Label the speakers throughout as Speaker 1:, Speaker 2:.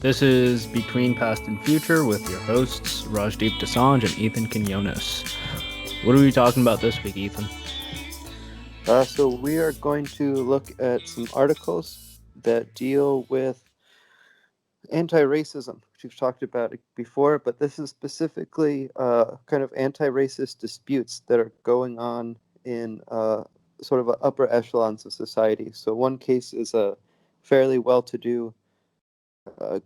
Speaker 1: This is Between Past and Future with your hosts, Rajdeep Dosanjh and Ethan Quinones. What are we talking about this week, Ethan?
Speaker 2: So we are going to look at some articles that deal with anti-racism, which we've talked about it before, but this is specifically kind of anti-racist disputes that are going on in sort of upper echelons of society. So one case is a fairly well-to-do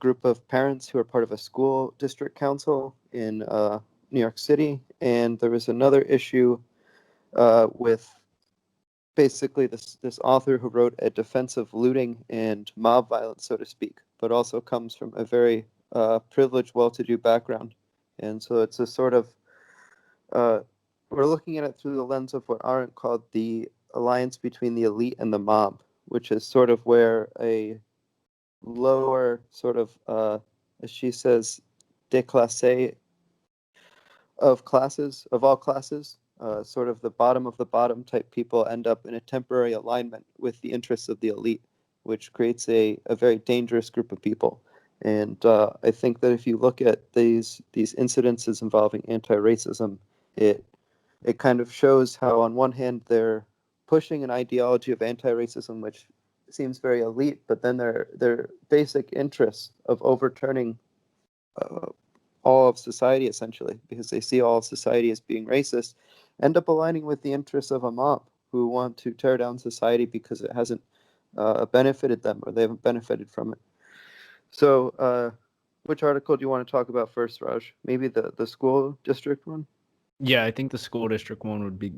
Speaker 2: group of parents who are part of a school district council in New York City, and there was another issue with basically this author who wrote a defense of looting and mob violence, so to speak, but also comes from a very privileged, well-to-do background, and so it's a sort of uh, we're looking at it through the lens of what Arendt called the alliance between the elite and the mob, which is sort of where a lower sort of, as she says, déclassé of classes, of all classes, sort of the bottom of the bottom type people end up in a temporary alignment with the interests of the elite, which creates a very dangerous group of people. And I think that if you look at these incidences involving anti-racism, it it kind of shows how on one hand they're pushing an ideology of anti-racism which seems very elite, but then their basic interests of overturning uh, all of society essentially, because they see all of society as being racist, end up aligning with the interests of a mob who want to tear down society because it hasn't benefited them or they haven't benefited from it. So, which article do you want to talk about first, Raj? Maybe the school district one?
Speaker 1: Yeah, I think the school district one would be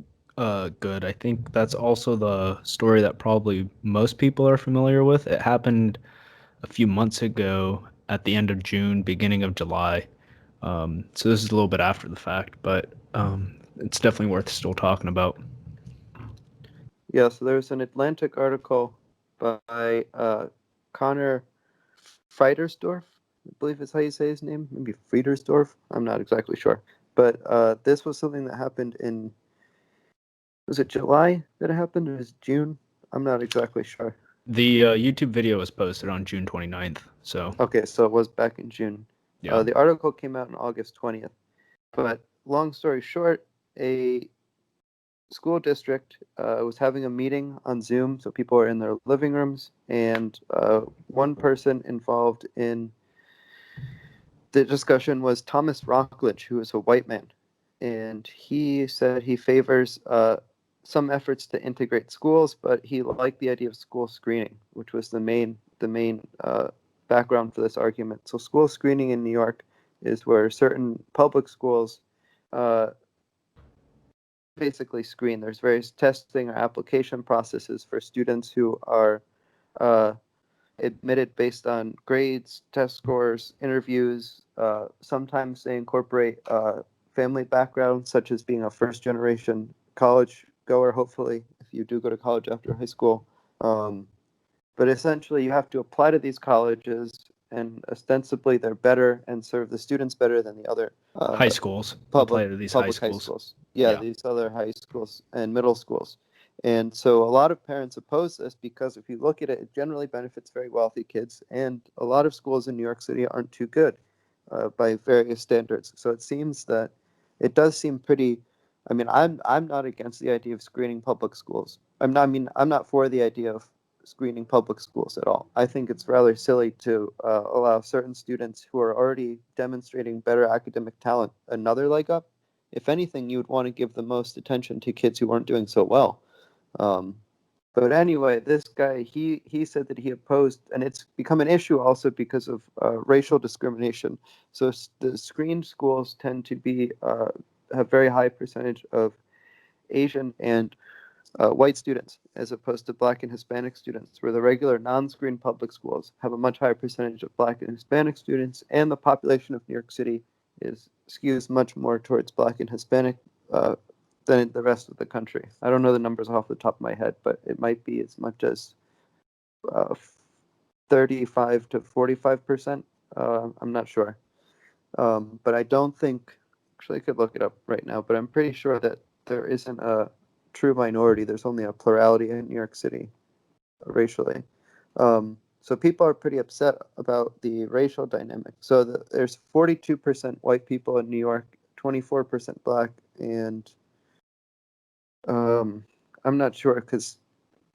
Speaker 1: good. I think that's also the story that probably most people are familiar with. It happened a few months ago at the end of June, beginning of July. So this is a little bit after the fact, but it's definitely worth still talking about.
Speaker 2: Yeah, so there's an Atlantic article by Connor Friedersdorf, I believe is how you say his name. Maybe Friedersdorf. I'm not exactly sure. But this was something that happened in, was it July that it happened? Or was it June? I'm not exactly sure.
Speaker 1: The YouTube video was posted on June 29th. So,
Speaker 2: Okay, so it was back in June.
Speaker 1: yeah.
Speaker 2: The article came out on August 20th. But long story short, a school district was having a meeting on Zoom, so people were in their living rooms, and one person involved in the discussion was Thomas Rockledge, who is a white man, and he said he favors some efforts to integrate schools, but he liked the idea of school screening, which was the main background for this argument. So school screening in New York is where certain public schools uh, basically screen. There's various testing or application processes for students who are uh, admitted based on grades, test scores, interviews. Sometimes they incorporate family background, such as being a first generation college goer, hopefully, if you do go to college after high school. Um, but essentially, you have to apply to these colleges, and ostensibly, they're better and serve the students better than the other
Speaker 1: High schools.
Speaker 2: public
Speaker 1: Apply to these high
Speaker 2: public high
Speaker 1: schools.
Speaker 2: schools. Yeah,
Speaker 1: Yeah.
Speaker 2: these other high schools and middle schools. And so a lot of parents oppose this because if you look at it, it generally benefits very wealthy kids, and a lot of schools in New York City aren't too good by various standards. So it seems that it does seem pretty. I mean, I'm not against the idea of screening public schools. I'm not. I mean, I'm not for the idea of screening public schools at all. I think it's rather silly to allow certain students who are already demonstrating better academic talent another leg up. If anything, you would want to give the most attention to kids who aren't doing so well. Um, but anyway, this guy he said that he opposed, and it's become an issue also because of racial discrimination. So the screened schools tend to be have very high percentage of Asian and white students as opposed to black and Hispanic students, where the regular non-screen public schools have a much higher percentage of black and Hispanic students, and the population of New York City is skews much more towards black and Hispanic uh, than the rest of the country. I don't know the numbers off the top of my head, but it might be as much as uh, 35 to 45%. I'm not sure. But I don't think, actually, I could look it up right now, but I'm pretty sure that there isn't a true minority. There's only a plurality in New York City racially. So people are pretty upset about the racial dynamic. So there's 42% white people in New York, 24% black, and um, I'm not sure because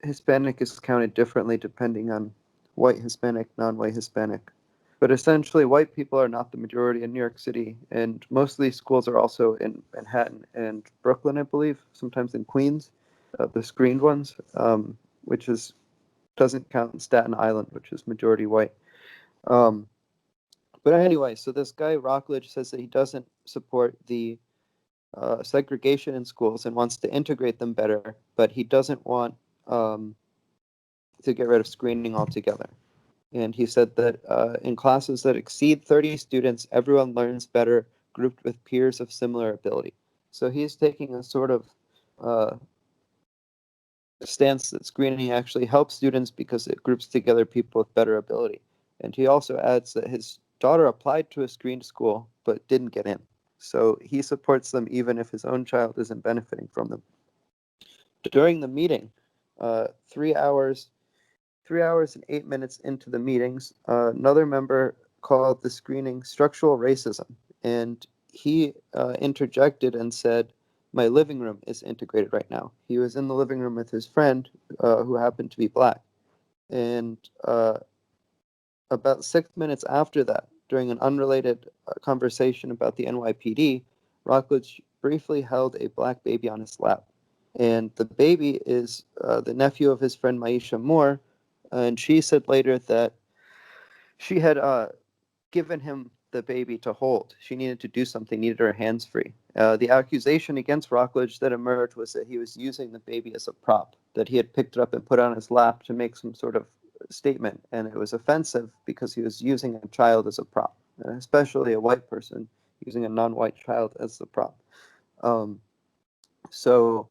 Speaker 2: Hispanic is counted differently depending on white Hispanic, non-white Hispanic. But essentially, white people are not the majority in New York City, and most of these schools are also in Manhattan and Brooklyn, I believe, sometimes in Queens, the screened ones, which is doesn't count in Staten Island, which is majority white. Um, but anyway, so this guy Rockledge says that he doesn't support the segregation in schools and wants to integrate them better, but he doesn't want um, to get rid of screening altogether. And he said that in classes that exceed 30 students, everyone learns better grouped with peers of similar ability. So he's taking a sort of uh, stance that screening actually helps students because it groups together people with better ability. And he also adds that his daughter applied to a screened school but didn't get in. So he supports them even if his own child isn't benefiting from them. During the meeting, 3 hours 3 hours and 8 minutes into the meetings, another member called the screening structural racism, and he interjected and said, "My living room is integrated right now." He was in the living room with his friend, who happened to be black, and about 6 minutes after that, during an unrelated conversation about the NYPD, Rockledge briefly held a black baby on his lap. And the baby is the nephew of his friend Maisha Moore. And she said later that she had given him the baby to hold. She needed to do something, needed her hands free. The accusation against Rockledge that emerged was that he was using the baby as a prop, that he had picked it up and put it on his lap to make some sort of statement. And it was offensive because he was using a child as a prop, and especially a white person using a non white child as the prop. Um, so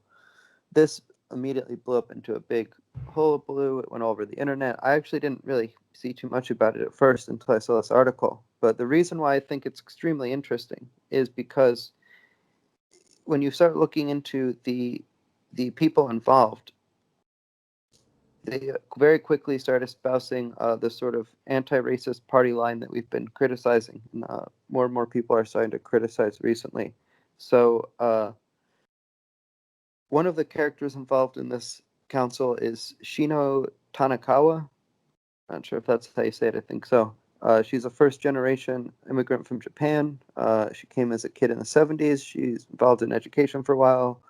Speaker 2: this immediately blew up into a big hullabaloo. It went all over the internet. I actually didn't really see too much about it at first until I saw this article. But the reason why I think it's extremely interesting is because when you start looking into the people involved, they very quickly start espousing the sort of anti-racist party line that we've been criticizing. And, more and more people are starting to criticize recently. So one of the characters involved in this council is Shino Tanakawa. Not sure if that's how you say it. I think so. She's a first generation immigrant from Japan. She came as a kid in the 70s. She's involved in education for a while.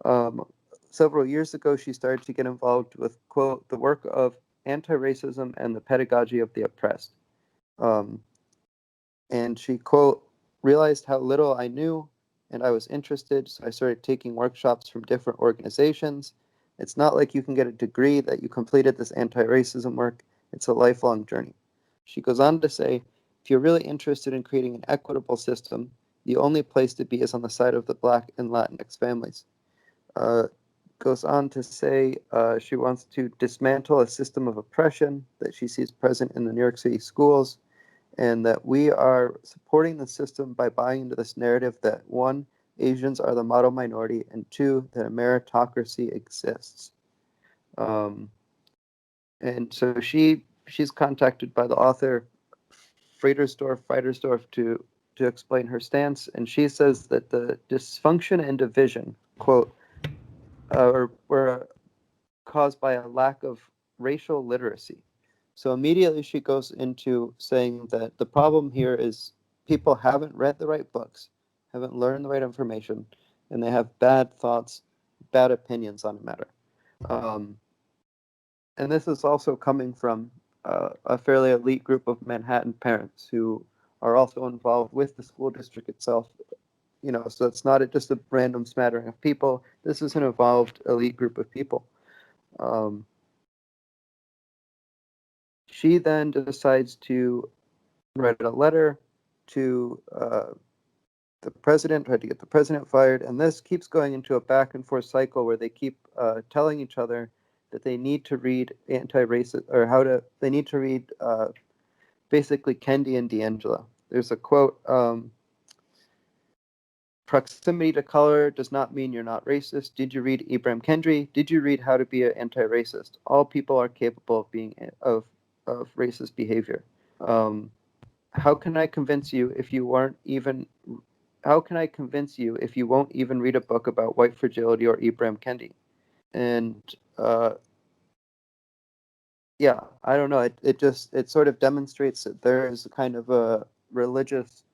Speaker 2: Um, Several years ago, she started to get involved with, quote, the work of anti racism and the pedagogy of the oppressed. Um, and she, quote, realized how little I knew and I was interested, so I started taking workshops from different organizations. It's not like you can get a degree that you completed this anti racism work, it's a lifelong journey. She goes on to say, if you're really interested in creating an equitable system, the only place to be is on the side of the Black and Latinx families. Uh, Goes on to say she wants to dismantle a system of oppression that she sees present in the New York City schools, and that we are supporting the system by buying into this narrative that one, Asians are the model minority, and two, that a meritocracy exists. Um, and so she's contacted by the author Friedersdorf to explain her stance, and she says that the dysfunction and division, quote, were caused by a lack of racial literacy. So immediately she goes into saying that the problem here is people haven't read the right books, haven't learned the right information, and they have bad thoughts, bad opinions on a matter. Um, and this is also coming from a fairly elite group of Manhattan parents who are also involved with the school district itself. You know, so it's not just a random smattering of people. This is an involved elite group of people. Um, she then decides to write a letter to the president, tried to get the president fired, and this keeps going into a back and forth cycle where they keep telling each other that they need to read anti-racist or they need to read basically Kendi and D'Angelo. There's a quote: "Proximity to color does not mean you're not racist. Did you read Ibram Kendi? Did you read How to Be an Anti-Racist? All people are capable of being of racist behavior. Um, how can I convince you if you aren't even? How can I convince you if you won't even read a book about white fragility or Ibram Kendi? And yeah, I don't know. It sort of demonstrates that there is a kind of a religious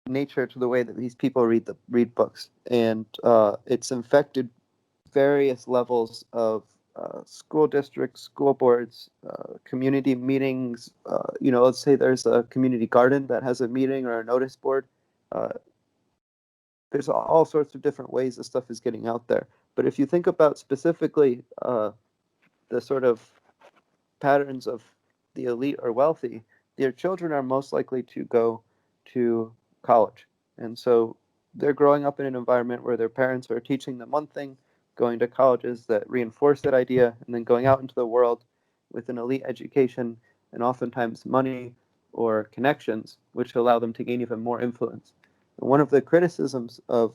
Speaker 2: nature to the way that these people read books, and it's infected various levels of school districts, school boards, community meetings. Let's say there's a community garden that has a meeting or a notice board. Uh, there's all sorts of different ways this stuff is getting out there. But if you think about specifically the sort of patterns of the elite or wealthy, their children are most likely to go to college. And so they're growing up in an environment where their parents are teaching them one thing, going to colleges that reinforce that idea, and then going out into the world with an elite education and oftentimes money or connections, which allow them to gain even more influence. And one of the criticisms of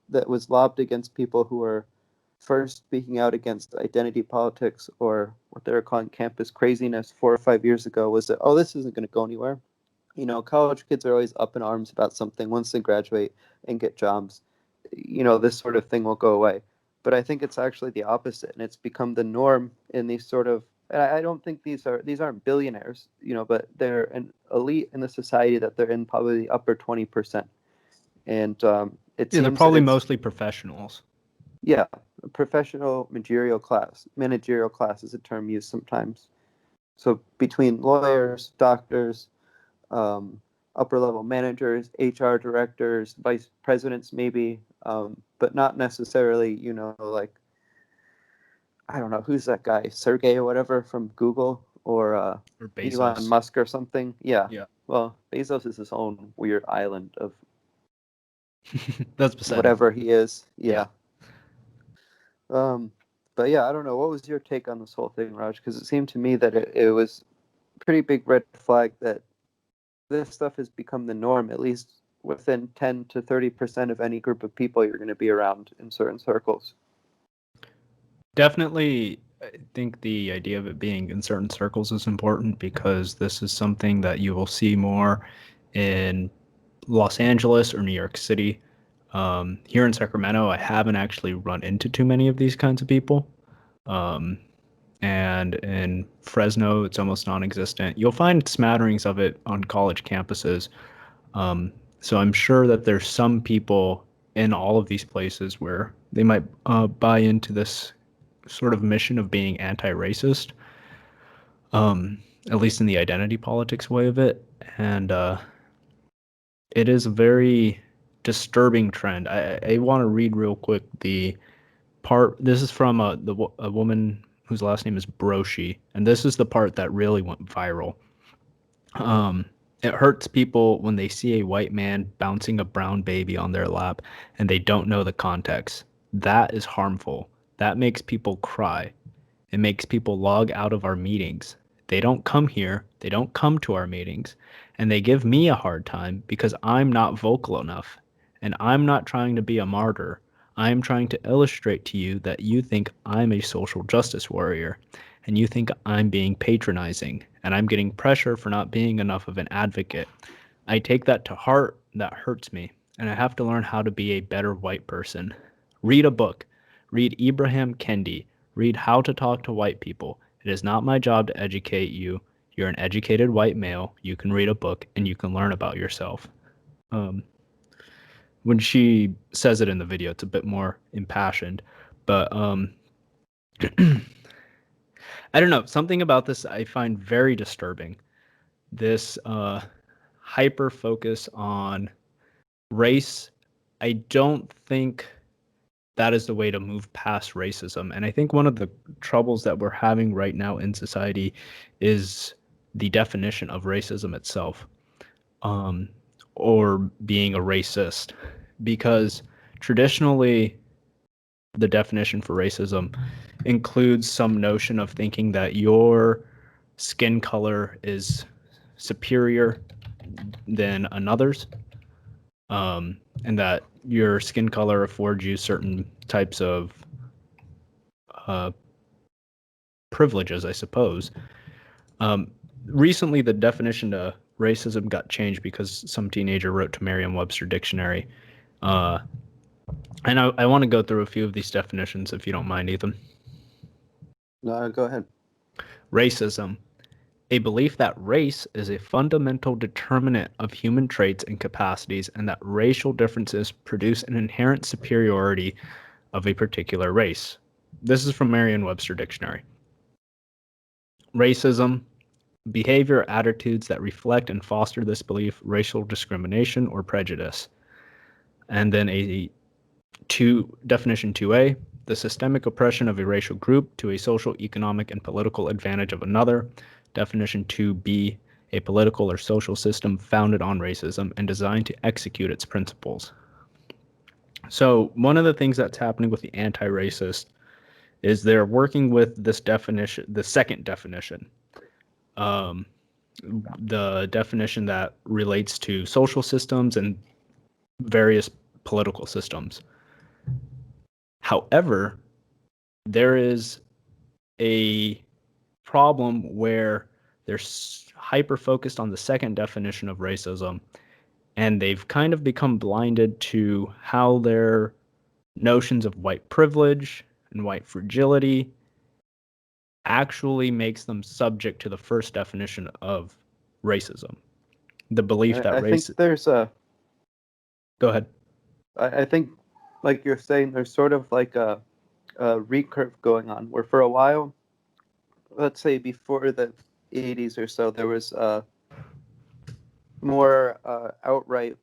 Speaker 2: that was lobbed against people who are first speaking out against identity politics or what they were calling campus craziness 4 or 5 years ago was that, oh, this isn't going to go anywhere. College kids are always up in arms about something once they graduate and get jobs. This sort of thing will go away. But I think it's actually the opposite, and it's become the norm in these sort of. And I don't think these aren't billionaires, but they're an elite in the society that they're in, probably the upper 20%. And it
Speaker 1: Yeah, they're
Speaker 2: seems that
Speaker 1: probably
Speaker 2: it's
Speaker 1: mostly professionals.
Speaker 2: yeah, a professional managerial class. Managerial class is a term used sometimes. So between lawyers, doctors, um, upper level managers, HR directors, vice presidents, maybe, but not necessarily, like, I don't know, who's that guy, Sergey or whatever from Google, or
Speaker 1: Or
Speaker 2: Elon
Speaker 1: Bezos.
Speaker 2: Musk or something. Yeah.
Speaker 1: Yeah.
Speaker 2: Well, Bezos is his own weird island of
Speaker 1: That's beside the
Speaker 2: whatever
Speaker 1: point.
Speaker 2: he is.
Speaker 1: Yeah.
Speaker 2: Yeah. Um, but yeah, I don't know. What was your take on this whole thing, Raj? Because it seemed to me that it was a pretty big red flag that this stuff has become the norm, at least within 10 to 30% of any group of people you're going to be around in certain circles.
Speaker 1: Definitely, I think the idea of it being in certain circles is important because this is something that you will see more in Los Angeles or New York City. Here in Sacramento, I haven't actually run into too many of these kinds of people. Um, and in Fresno, it's almost non-existent. You'll find smatterings of it on college campuses. So I'm sure that there's some people in all of these places where they might buy into this sort of mission of being anti-racist, at least in the identity politics way of it. And it is a very disturbing trend. I want to read real quick the part. This is from a woman whose last name is Broshi, and this is the part that really went viral. Um, it hurts people when they see a white man bouncing a brown baby on their lap and they don't know the context. That is harmful. That makes people cry. It makes people log out of our meetings. They don't come here, they don't come to our meetings, and they give me a hard time because I'm not vocal enough. And I'm not trying to be a martyr. I'm trying to illustrate to you that you think I'm a social justice warrior, and you think I'm being patronizing, and I'm getting pressure for not being enough of an advocate. I take that to heart. That hurts me, and I have to learn how to be a better white person. Read a book. Read Ibrahim Kendi. Read How to Talk to White People. It is not my job to educate you. You're an educated white male. You can read a book and you can learn about yourself. Um, when she says it in the video, it's a bit more impassioned, but I don't know. Something about this I find very disturbing. This hyper focus on race. I don't think that is the way to move past racism. And I think one of the troubles that we're having right now in society is the definition of racism itself, um, or being a racist. Because traditionally, the definition for racism includes some notion of thinking that your skin color is superior than another's, and that your skin color affords you certain types of uh, privileges, I suppose. Recently, the definition to racism got changed because some teenager wrote to Merriam-Webster dictionary. Uh, and I want to go through a few of these definitions if you don't mind, Ethan.
Speaker 2: No, go ahead.
Speaker 1: Racism, a belief that race is a fundamental determinant of human traits and capacities, and that racial differences produce an inherent superiority of a particular race. This is from Merriam-Webster dictionary. Racism, behavior or attitudes that reflect and foster this belief, racial discrimination or prejudice. And then definition 2A, the systemic oppression of a racial group to a social, economic, and political advantage of another. Definition 2B, a political or social system founded on racism and designed to execute its principles. So one of the things that's happening with the anti-racist is they're working with this definition, the second definition, um, the definition that relates to social systems and various political systems. However, there is a problem where they're hyper focused on the second definition of racism, and they've kind of become blinded to how their notions of white privilege and white fragility actually makes them subject to the first definition of racism. The belief that
Speaker 2: I think
Speaker 1: race.
Speaker 2: there's a.
Speaker 1: Go ahead.
Speaker 2: I think, like you're saying, there's sort of like a recurve going on where for a while, let's say before the 80s or so, there was more outright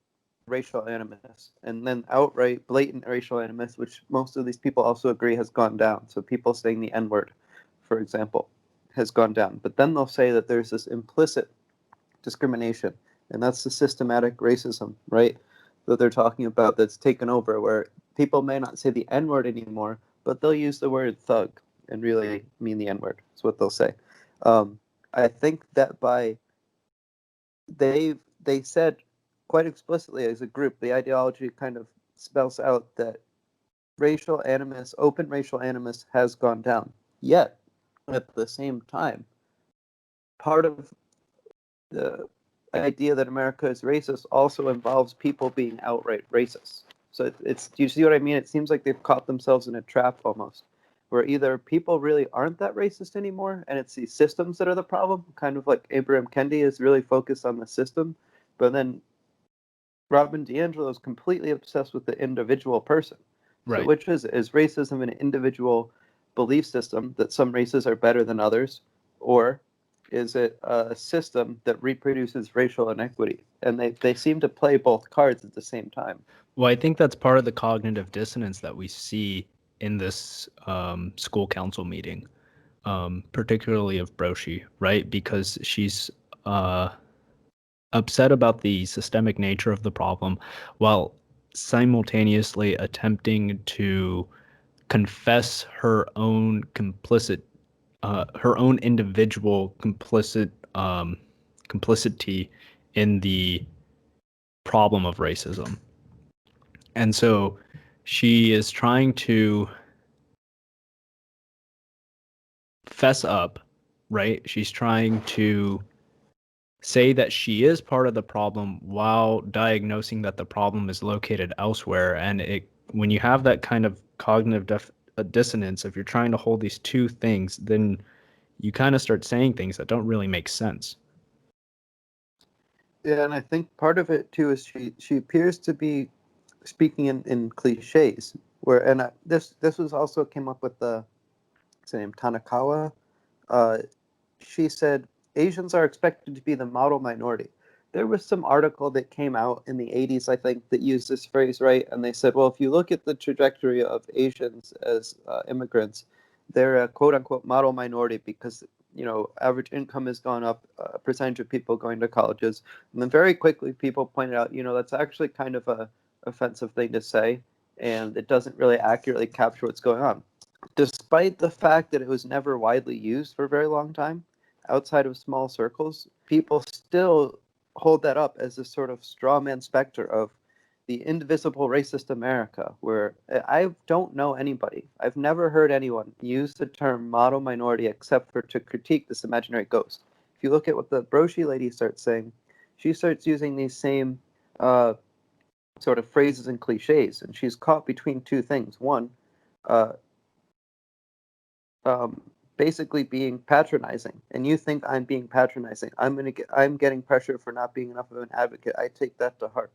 Speaker 2: racial animus, and then outright blatant racial animus, which most of these people also agree has gone down. So people saying the N word, for example, has gone down. But then they'll say that there's this implicit discrimination, and that's the systematic racism, right? That they're talking about that's taken over, where people may not say the N word anymore, but they'll use the word thug and really mean the N word. That's what they'll say. I think that by they said quite explicitly as a group, the ideology kind of spells out that racial animus, open racial animus, has gone down. Yet, at the same time, part of the idea that America is racist also involves people being outright racist. So it's do you see what I mean? It seems like they've caught themselves in a trap almost, where either people really aren't that racist anymore, and it's these systems that are the problem, kind of like Abraham Kendi is really focused on the system, but then Robin DiAngelo is completely obsessed with the individual person. So
Speaker 1: Right.
Speaker 2: which is racism an individual belief system that some races are better than others, or is it a system that reproduces racial inequity? And they seem to play both cards at the same time.
Speaker 1: Well, I think that's part of the cognitive dissonance that we see in this school council meeting, particularly of Broshi, right? Because she's uh, upset about the systemic nature of the problem while simultaneously attempting to confess her own individual complicity in the problem of racism. And so she is trying to fess up, right? She's trying to say that she is part of the problem while diagnosing that the problem is located elsewhere. And when you have that kind of cognitive dissonance, if you're trying to hold these two things, then you kind of start saying things that don't really make sense.
Speaker 2: Yeah, and I think part of it too is she appears to be speaking in cliches. Where and this was also came up with the what's her name Tanakawa. Uh, she said Asians are expected to be the model minority. There was some article that came out in the 80s, I think, that used this phrase, right? And they said, well, if you look at the trajectory of Asians as immigrants, they're a quote unquote model minority because, average income has gone up, percentage of people going to colleges. And then very quickly, people pointed out, that's actually kind of a offensive thing to say. And it doesn't really accurately capture what's going on. Despite the fact that it was never widely used for a very long time, outside of small circles, people still hold that up as a sort of straw man specter of the indivisible racist America, where I don't know anybody. I've never heard anyone use the term model minority except for to critique this imaginary ghost. if you look at what the Broshi lady starts saying, she starts using these same uh, sort of phrases and cliches, and she's caught between two things. One, uh, um, basically being patronizing, and you think I'm being patronizing. I'm getting pressure for not being enough of an advocate. I take that to heart.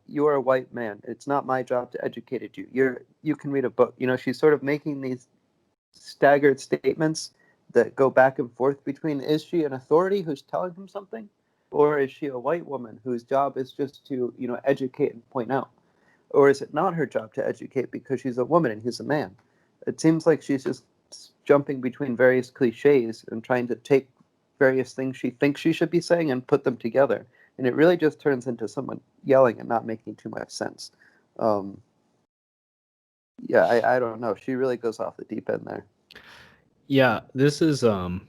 Speaker 2: You are a white man. It's not my job to educate you. You can read a book. You know, she's sort of making these staggered statements that go back and forth between, is she an authority who's telling him something, or is she a white woman whose job is just to, you know, educate and point out, or is it not her job to educate because she's a woman and he's a man? It seems like she's just jumping between various cliches and trying to take various things she thinks she should be saying and put them together, and it really just turns into someone yelling and not making too much sense. um, yeah, I don't know, she really goes off the deep end there.
Speaker 1: Yeah, this is I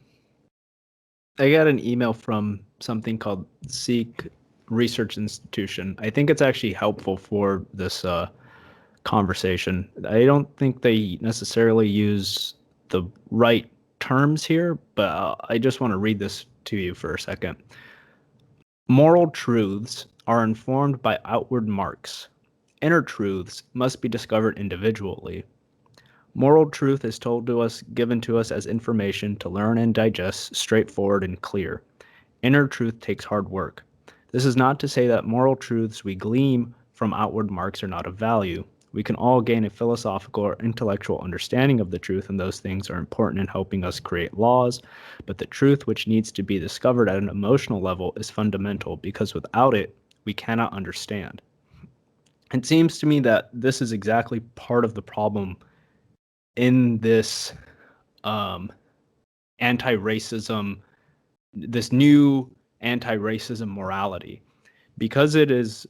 Speaker 1: got an email from something called Seek Research Institution. I think it's actually helpful for this conversation. I don't think they necessarily use the right terms here, but I just want to read this to you for a second. Moral truths are informed by outward marks. Inner truths must be discovered individually. Moral truth is told to us, given to us as information to learn and digest, straightforward and clear. Inner truth takes hard work. This is not to say that moral truths we glean from outward marks are not of value. We can all gain a philosophical or intellectual understanding of the truth, and those things are important in helping us create laws. But the truth which needs to be discovered at an emotional level is fundamental, because without it, we cannot understand. It seems to me that this is exactly part of the problem in this um, anti-racism, this new anti-racism morality. Because it is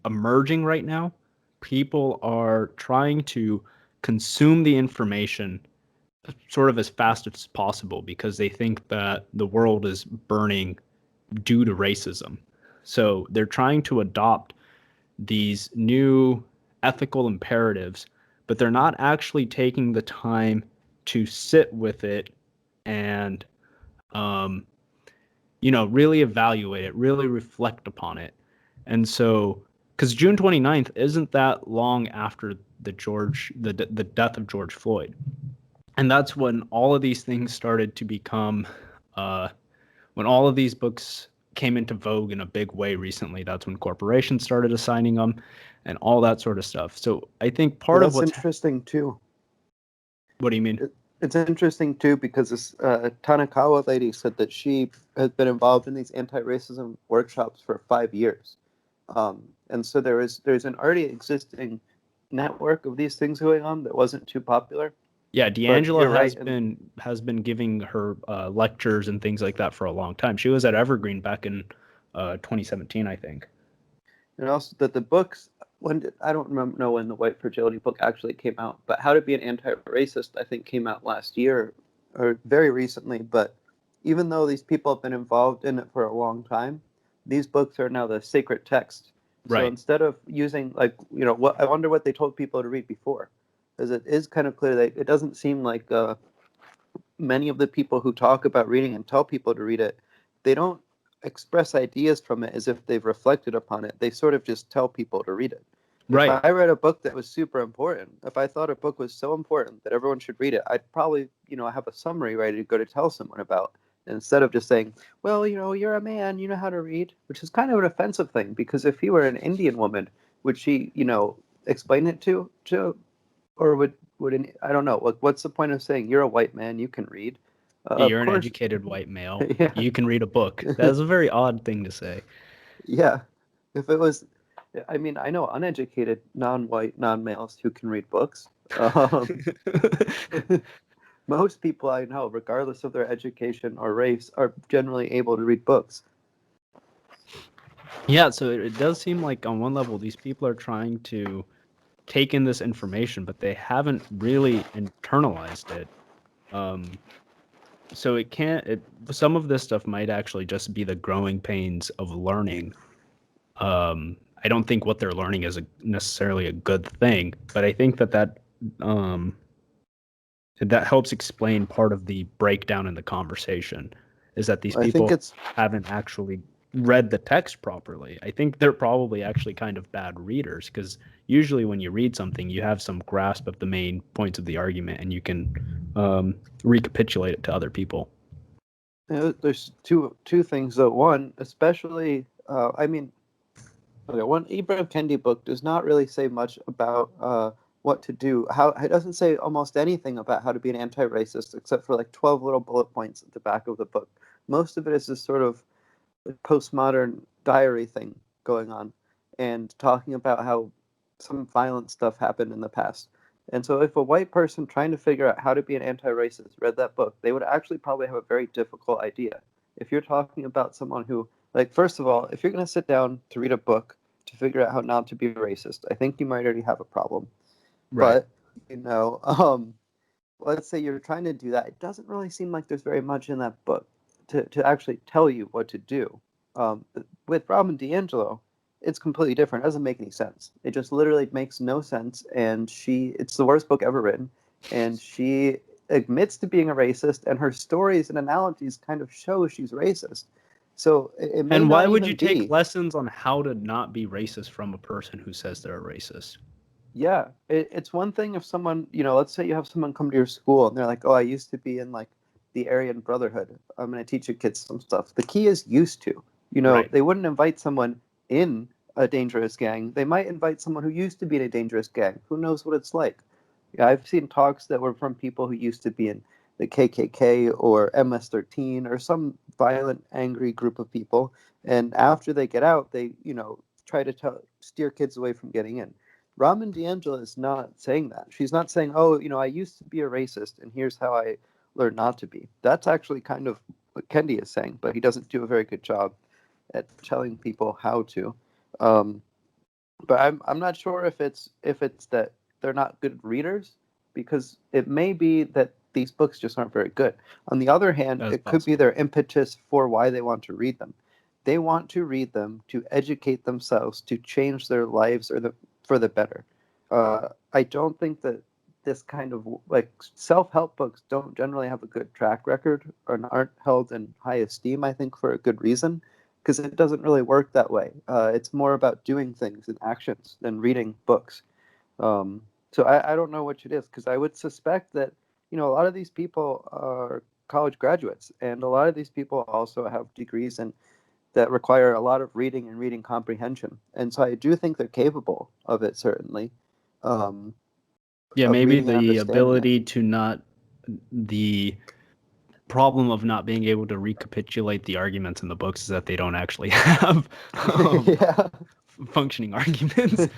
Speaker 1: emerging right now, people are trying to consume the information sort of as fast as possible because they think that the world is burning due to racism. So they're trying to adopt these new ethical imperatives, but they're not actually taking the time to sit with it and, um, really evaluate it, really reflect upon it. And so, because June 29th isn't that long after the death of George Floyd, and that's when all of these things started to become, uh, when all of these books came into vogue in a big way recently. That's when corporations started assigning them, and all that sort of stuff. So I think
Speaker 2: Yeah,
Speaker 1: part of
Speaker 2: that's
Speaker 1: what's
Speaker 2: interesting too.
Speaker 1: what do you mean?
Speaker 2: It's interesting too because this Tanakawa lady said that she has been involved in these anti-racism workshops for 5 years, and so there's an already existing network of these things going on that wasn't too popular.
Speaker 1: Yeah,
Speaker 2: But
Speaker 1: D'Angela
Speaker 2: you're right, and
Speaker 1: has been giving her lectures and things like that for a long time. She was at Evergreen back in 2017, I think.
Speaker 2: also that the books, I don't remember know when the White Fragility book actually came out, but How to Be an Anti-Racist I think came out last year or very recently. But even though these people have been involved in it for a long time, these books are now the sacred text. So
Speaker 1: Right.
Speaker 2: instead of using, like, what I wonder what they told people to read before, because it is kind of clear that it doesn't seem like many of the people who talk about reading and tell people to read it, they don't express ideas from it as if they've reflected upon it. They sort of just tell people to read it. If
Speaker 1: Right.
Speaker 2: I read a book that was super important, if I thought a book was so important that everyone should read it, I'd probably, have a summary ready to go to tell someone about. Instead of just saying, well, you're a man, you know how to read, which is kind of an offensive thing because if he were an Indian woman, would she, explain it to or I don't know. Like, what's the point of saying you're a white man, you can read? Of
Speaker 1: You're an
Speaker 2: course,
Speaker 1: educated white male.
Speaker 2: yeah,
Speaker 1: You can read a book. That's a very odd thing to say.
Speaker 2: yeah. If it was, I mean, I know uneducated, non-white, non-males who can read books. Most people I know, regardless of their education or race, are generally able to read books.
Speaker 1: Yeah, so it does seem like on one level these people are trying to take in this information, but they haven't really internalized it. Um, so it can't. Some of this stuff might actually just be the growing pains of learning. I don't think what they're learning is necessarily a good thing, but I think that helps explain part of the breakdown in the conversation. is that these
Speaker 2: I think
Speaker 1: people
Speaker 2: it's
Speaker 1: haven't actually read the text properly. I think they're probably actually kind of bad readers because usually when you read something, you have some grasp of the main points of the argument and you can recapitulate it to other people.
Speaker 2: there's two things though. One, especially, I mean, okay, one Ibram Kendi book does not really say much about what to do. How it doesn't say almost anything about how to be an anti-racist, except for like 12 little bullet points at the back of the book. Most of it is this sort of postmodern diary thing going on, and talking about how some violent stuff happened in the past. And so, if a white person trying to figure out how to be an anti-racist read that book, they would actually probably have a very difficult idea. If you're talking about someone who, like, first of all, if you're going to sit down to read a book to figure out how not to be racist, I think you might already have a problem.
Speaker 1: Right.
Speaker 2: But you know, let's say you're trying to do that, it doesn't really seem like there's very much in that book to actually tell you what to do. With Robin DiAngelo, it's completely different. It doesn't make any sense. It just literally makes no sense. And it's the worst book ever written. And she admits to being a racist, and her stories and analogies kind of show she's racist. So it may
Speaker 1: And why
Speaker 2: not
Speaker 1: would
Speaker 2: even
Speaker 1: you take
Speaker 2: be.
Speaker 1: lessons on how to not be racist from a person who says they're a racist?
Speaker 2: Yeah, it's one thing if someone, let's say you have someone come to your school and they're like, "Oh, I used to be in like the Aryan Brotherhood. I'm going to teach your kids some stuff." The key is used to.
Speaker 1: Right.
Speaker 2: They wouldn't invite someone in a dangerous gang. They might invite someone who used to be in a dangerous gang. Who knows what it's like? Yeah, I've seen talks that were from people who used to be in the KKK or MS-13 or some violent, angry group of people, and after they get out, they, try to steer kids away from getting in. Ramen D'Angelo is not saying that. She's not saying, "Oh, I used to be a racist, and here's how I learned not to be." That's actually kind of what Kendi is saying, but he doesn't do a very good job at telling people how to. Um, but I'm not sure if it's that they're not good readers, because it may be that these books just aren't very good. On the other hand,
Speaker 1: That's
Speaker 2: it could be
Speaker 1: possible.
Speaker 2: their impetus for why they want to read them. They want to read them to educate themselves, to change their lives for the better. I don't think that this kind of like self-help books don't generally have a good track record or aren't held in high esteem, I think, for a good reason, because it doesn't really work that way. It's more about doing things and actions than reading books. So I don't know which it is, because I would suspect that a lot of these people are college graduates, and a lot of these people also have degrees that require a lot of reading and reading comprehension. And so I do think they're capable of it, certainly, um,
Speaker 1: Yeah,
Speaker 2: of
Speaker 1: maybe
Speaker 2: reading and
Speaker 1: the
Speaker 2: understanding it.
Speaker 1: ability to not the problem of not being able to recapitulate the arguments in the books is that they don't actually have
Speaker 2: Yeah.
Speaker 1: functioning arguments.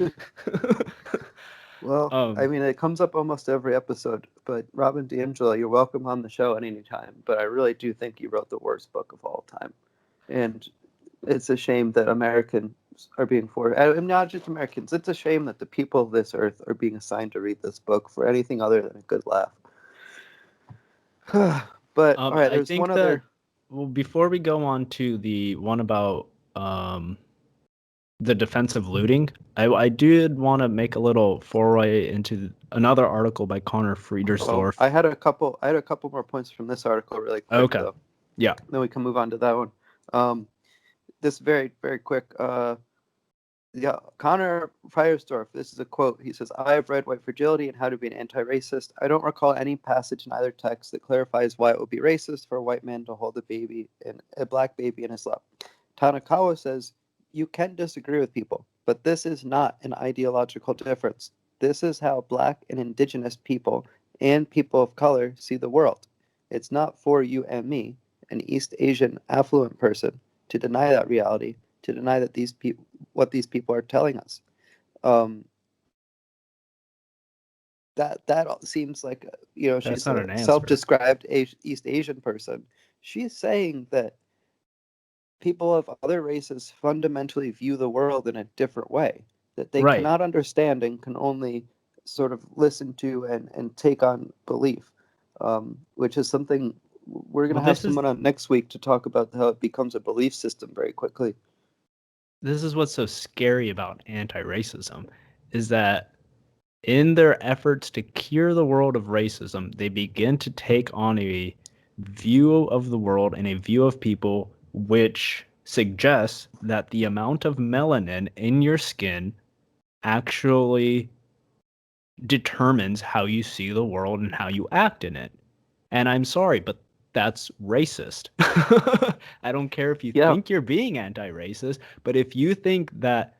Speaker 2: Well, I
Speaker 1: um,
Speaker 2: mean, it comes up almost every episode, but Robin DiAngelo, you're welcome on the show at any time. But I really do think you wrote the worst book of all time. And it's a shame that Americans are being forced, and not just Americans, it's a shame that the people of this earth are being assigned to read this book for anything other than a good laugh. But, all right,
Speaker 1: I
Speaker 2: there's one
Speaker 1: think that
Speaker 2: other.
Speaker 1: well, before we go on to the one about um, the defensive looting, I did want to make a little foray into another article by Connor
Speaker 2: Oh,
Speaker 1: Friedersdorf.
Speaker 2: I had a couple more points from this article really quick,
Speaker 1: Okay,
Speaker 2: though.
Speaker 1: yeah,
Speaker 2: Then we can move on to that one. Um, this very, very quick. Yeah, Connor Friersdorf, this is a quote. He says, "I have read White Fragility and How to Be an Anti-Racist. I don't recall any passage in either text that clarifies why it would be racist for a white man to hold a black baby in his lap." Tanakawa says, "You can disagree with people, but this is not an ideological difference. This is how black and indigenous people and people of color see the world. It's not for you and me, an East Asian affluent person, to deny that reality, to deny that these people what these people are telling us." Um, that seems like
Speaker 1: that's
Speaker 2: she's
Speaker 1: not
Speaker 2: a
Speaker 1: an answer.
Speaker 2: self-described East Asian person. She's saying that people of other races fundamentally view the world in a different way, that they
Speaker 1: Right.
Speaker 2: cannot understand and can only sort of listen to and take on belief, which is something we're going
Speaker 1: Well,
Speaker 2: to have someone on next week to talk about how it becomes a belief system very quickly.
Speaker 1: this is what's so scary about anti-racism is that in their efforts to cure the world of racism, they begin to take on a view of the world and a view of people which suggests that the amount of melanin in your skin actually determines how you see the world and how you act in it. And I'm sorry, but that's racist. I don't care if you
Speaker 2: Yeah,
Speaker 1: think you're being anti-racist, but if you think that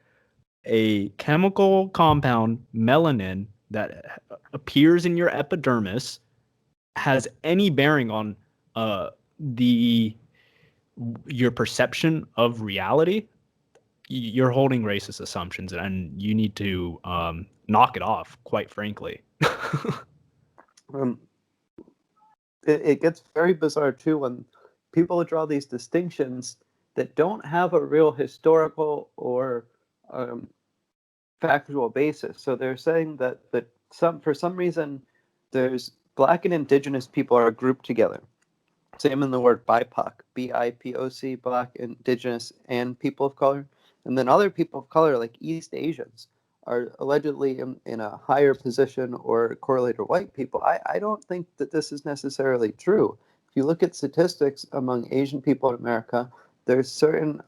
Speaker 1: a chemical compound, melanin, that appears in your epidermis has any bearing on the your perception of reality, you're holding racist assumptions, and you need to knock it off. Quite frankly.
Speaker 2: um, it gets very bizarre too when people draw these distinctions that don't have a real historical or um, factual basis. So they're saying that some for some reason there's black and indigenous people are grouped together. Same in the word BIPOC, BIPOC, black, indigenous, and people of color. And then other people of color, like East Asians, are allegedly in a higher position or correlated to white people. I don't think that this is necessarily true. If you look at statistics among Asian people in America, there's certain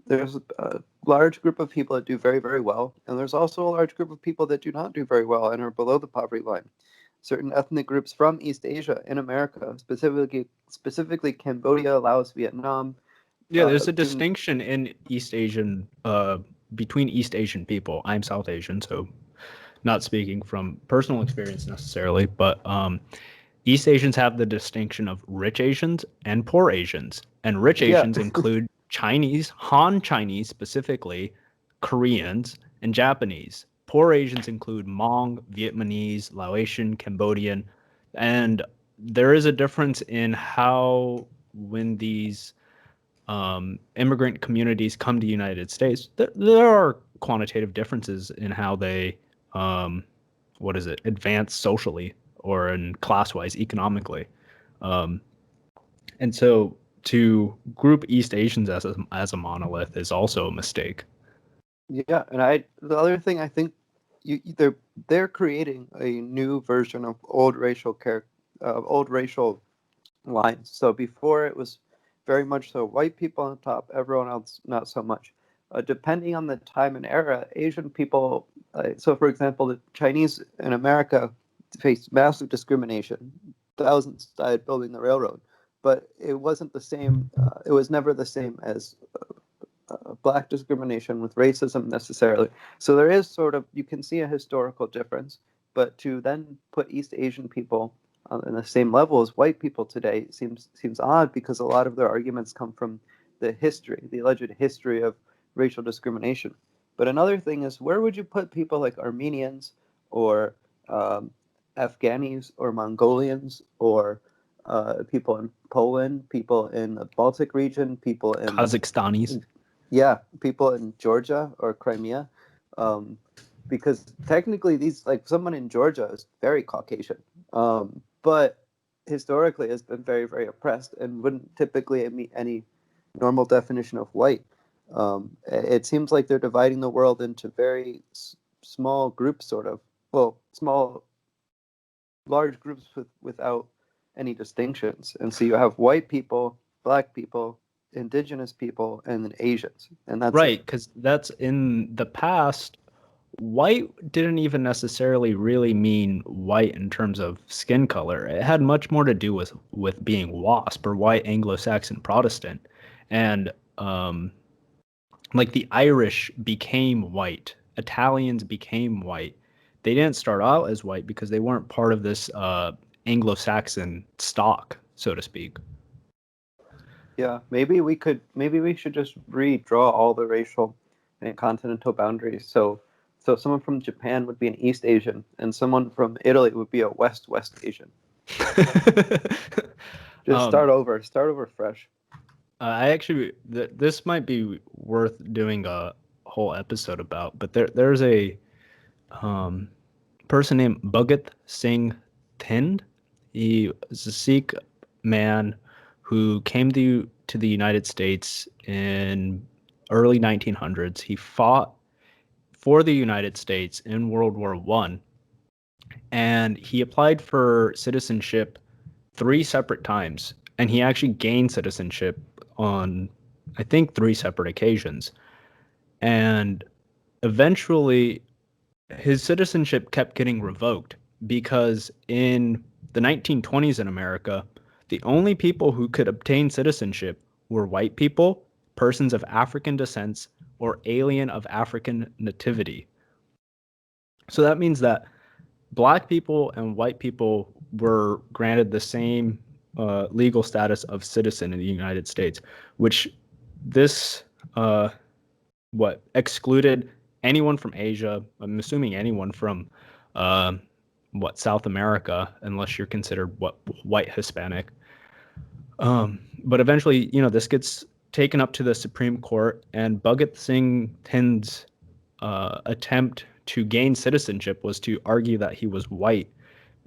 Speaker 2: there's a large group of people that do very, very well, and there's also a large group of people that do not do very well and are below the poverty line. Certain ethnic groups from East Asia in America, specifically Cambodia, Laos, Vietnam,
Speaker 1: Yeah, there's a
Speaker 2: do
Speaker 1: distinction in East Asian between East Asian people. I'm South Asian, so not speaking from personal experience necessarily, but East Asians have the distinction of rich Asians and poor Asians. And rich
Speaker 2: yeah,
Speaker 1: Asians include Chinese, Han Chinese specifically, Koreans, and Japanese. Poor Asians include Hmong, Vietnamese, Laotian, Cambodian. And there is a difference in how, when these immigrant communities come to the United States, there are quantitative differences in how they, um, what is it, advance socially or in class-wise economically. Um, and so to group East Asians as a monolith is also a mistake.
Speaker 2: yeah. And the other thing I think they're creating a new version of old racial lines. So before it was very much so white people on top, everyone else not so much. Depending on the time and era, Asian people, so for example, the Chinese in America faced massive discrimination. Thousands died building the railroad, but it wasn't the same. It was never the same as black discrimination with racism necessarily. So there is sort of, you can see a historical difference, but to then put East Asian people in the same level as white people today seems odd because a lot of their arguments come from the alleged history of racial discrimination. But another thing is, where would you put people like Armenians or um, Afghanis or Mongolians or people in Poland, people in the Baltic region, people
Speaker 1: Kazakhstanis.
Speaker 2: yeah, people in Georgia or Crimea, um, because technically these like someone in Georgia is very Caucasian, but historically has been very very oppressed and wouldn't typically meet any normal definition of white. It seems like they're dividing the world into very small groups, sort of. Well, small, large groups without any distinctions. And so you have white people, black people, indigenous people, and then Asians, and that's it.
Speaker 1: Right, because that's in the past. White didn't even necessarily really mean white in terms of skin color. It had much more to do with being WASP or white Anglo-Saxon Protestant, and like the Irish became white, Italians became white. They didn't start out as white because they weren't part of this Anglo-Saxon stock, so to speak.
Speaker 2: Yeah, maybe we should just redraw all the racial and continental boundaries. So someone from Japan would be an East Asian, and someone from Italy would be a West Asian. Just
Speaker 1: um,
Speaker 2: start over fresh.
Speaker 1: I actually this might be worth doing a whole episode about, but there's a um, person named Bhagat Singh Thind. He was a Sikh man who came to the United States in early 1900s. He fought for the United States in World War One, and he applied for citizenship three separate times and he actually gained citizenship on, I think, three separate occasions. And eventually, his citizenship kept getting revoked because in the 1920s in America, the only people who could obtain citizenship were white people, persons of African descent, or alien of African nativity. So that means that black people and white people were granted the same legal status of citizen in the United States, which this uh, what excluded anyone from Asia. I'm assuming anyone from uh, South America, unless you're considered white Hispanic. But eventually, this gets taken up to the Supreme Court, and Bhagat Singh Thind's attempt to gain citizenship was to argue that he was white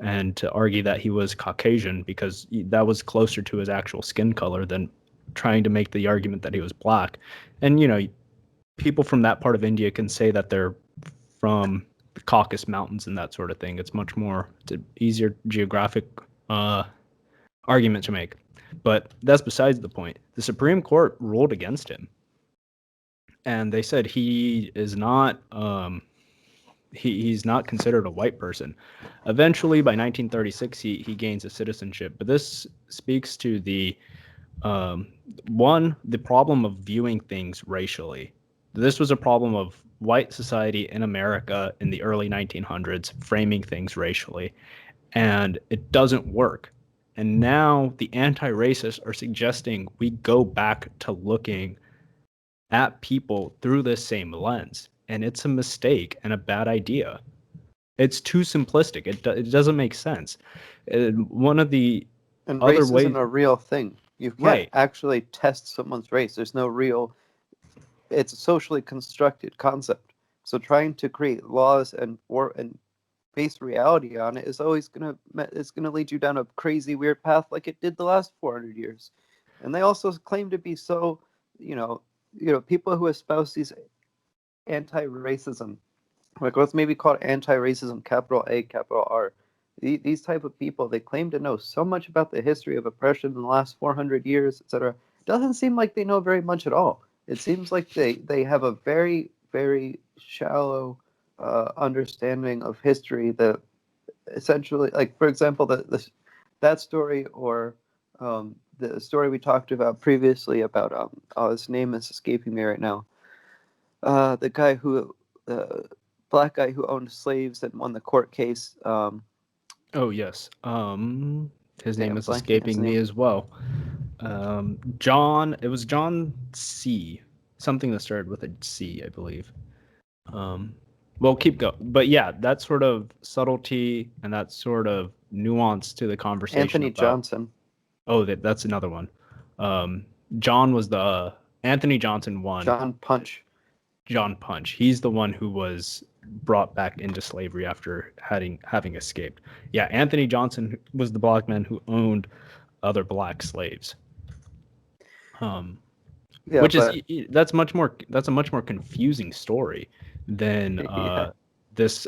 Speaker 1: and to argue that he was Caucasian because that was closer to his actual skin color than trying to make the argument that he was black. And people from that part of India can say that they're from the Caucasus Mountains and that sort of thing. It's an easier geographic uh, argument to make. But that's besides the point. The Supreme Court ruled against him, and they said he is not he's not considered a white person. Eventually, by 1936, he gains a citizenship. But this speaks to um, the problem of viewing things racially. This was a problem of white society in America in the early 1900s, framing things racially, and it doesn't work. And now the anti-racists are suggesting we go back to looking at people through this same lens, and it's a mistake and a bad idea. It's too simplistic. It doesn't make sense. One of the
Speaker 2: And
Speaker 1: other
Speaker 2: race isn't
Speaker 1: ways,
Speaker 2: a real thing. You can't
Speaker 1: right?
Speaker 2: actually test someone's race. There's no real, it's a socially constructed concept. So trying to create laws and base reality on it is always gonna lead you down a crazy weird path like it did the last 400 years. And they also claim to be so, you know, people who espouse these anti-racism, like what's maybe called anti-racism, capital A, capital R. These type of people, they claim to know so much about the history of oppression in the last 400 years, etc. It doesn't seem like they know very much at all. It seems like they have a very, very shallow understanding of history that essentially, like, for example, that story, or the story we talked about previously about, oh, his name is escaping me right now, the guy who, the black guy who owned slaves and won the court case.
Speaker 1: Oh yes. His
Speaker 2: Yeah,
Speaker 1: name
Speaker 2: I'm
Speaker 1: is
Speaker 2: blanking his
Speaker 1: escaping me
Speaker 2: name.
Speaker 1: as well. John. It was John C. Something that started with a C, I believe. Um, well, keep going. But yeah, that sort of subtlety and that sort of nuance to the conversation
Speaker 2: Anthony
Speaker 1: about.
Speaker 2: Johnson.
Speaker 1: Oh, that's another one. John was the Anthony Johnson won.
Speaker 2: John Punch.
Speaker 1: John Punch. He's the one who was brought back into slavery after having escaped. Yeah, Anthony Johnson was the black man who owned other black slaves. Um,
Speaker 2: Yeah,
Speaker 1: which is
Speaker 2: but
Speaker 1: that's a much more confusing story than
Speaker 2: yeah,
Speaker 1: this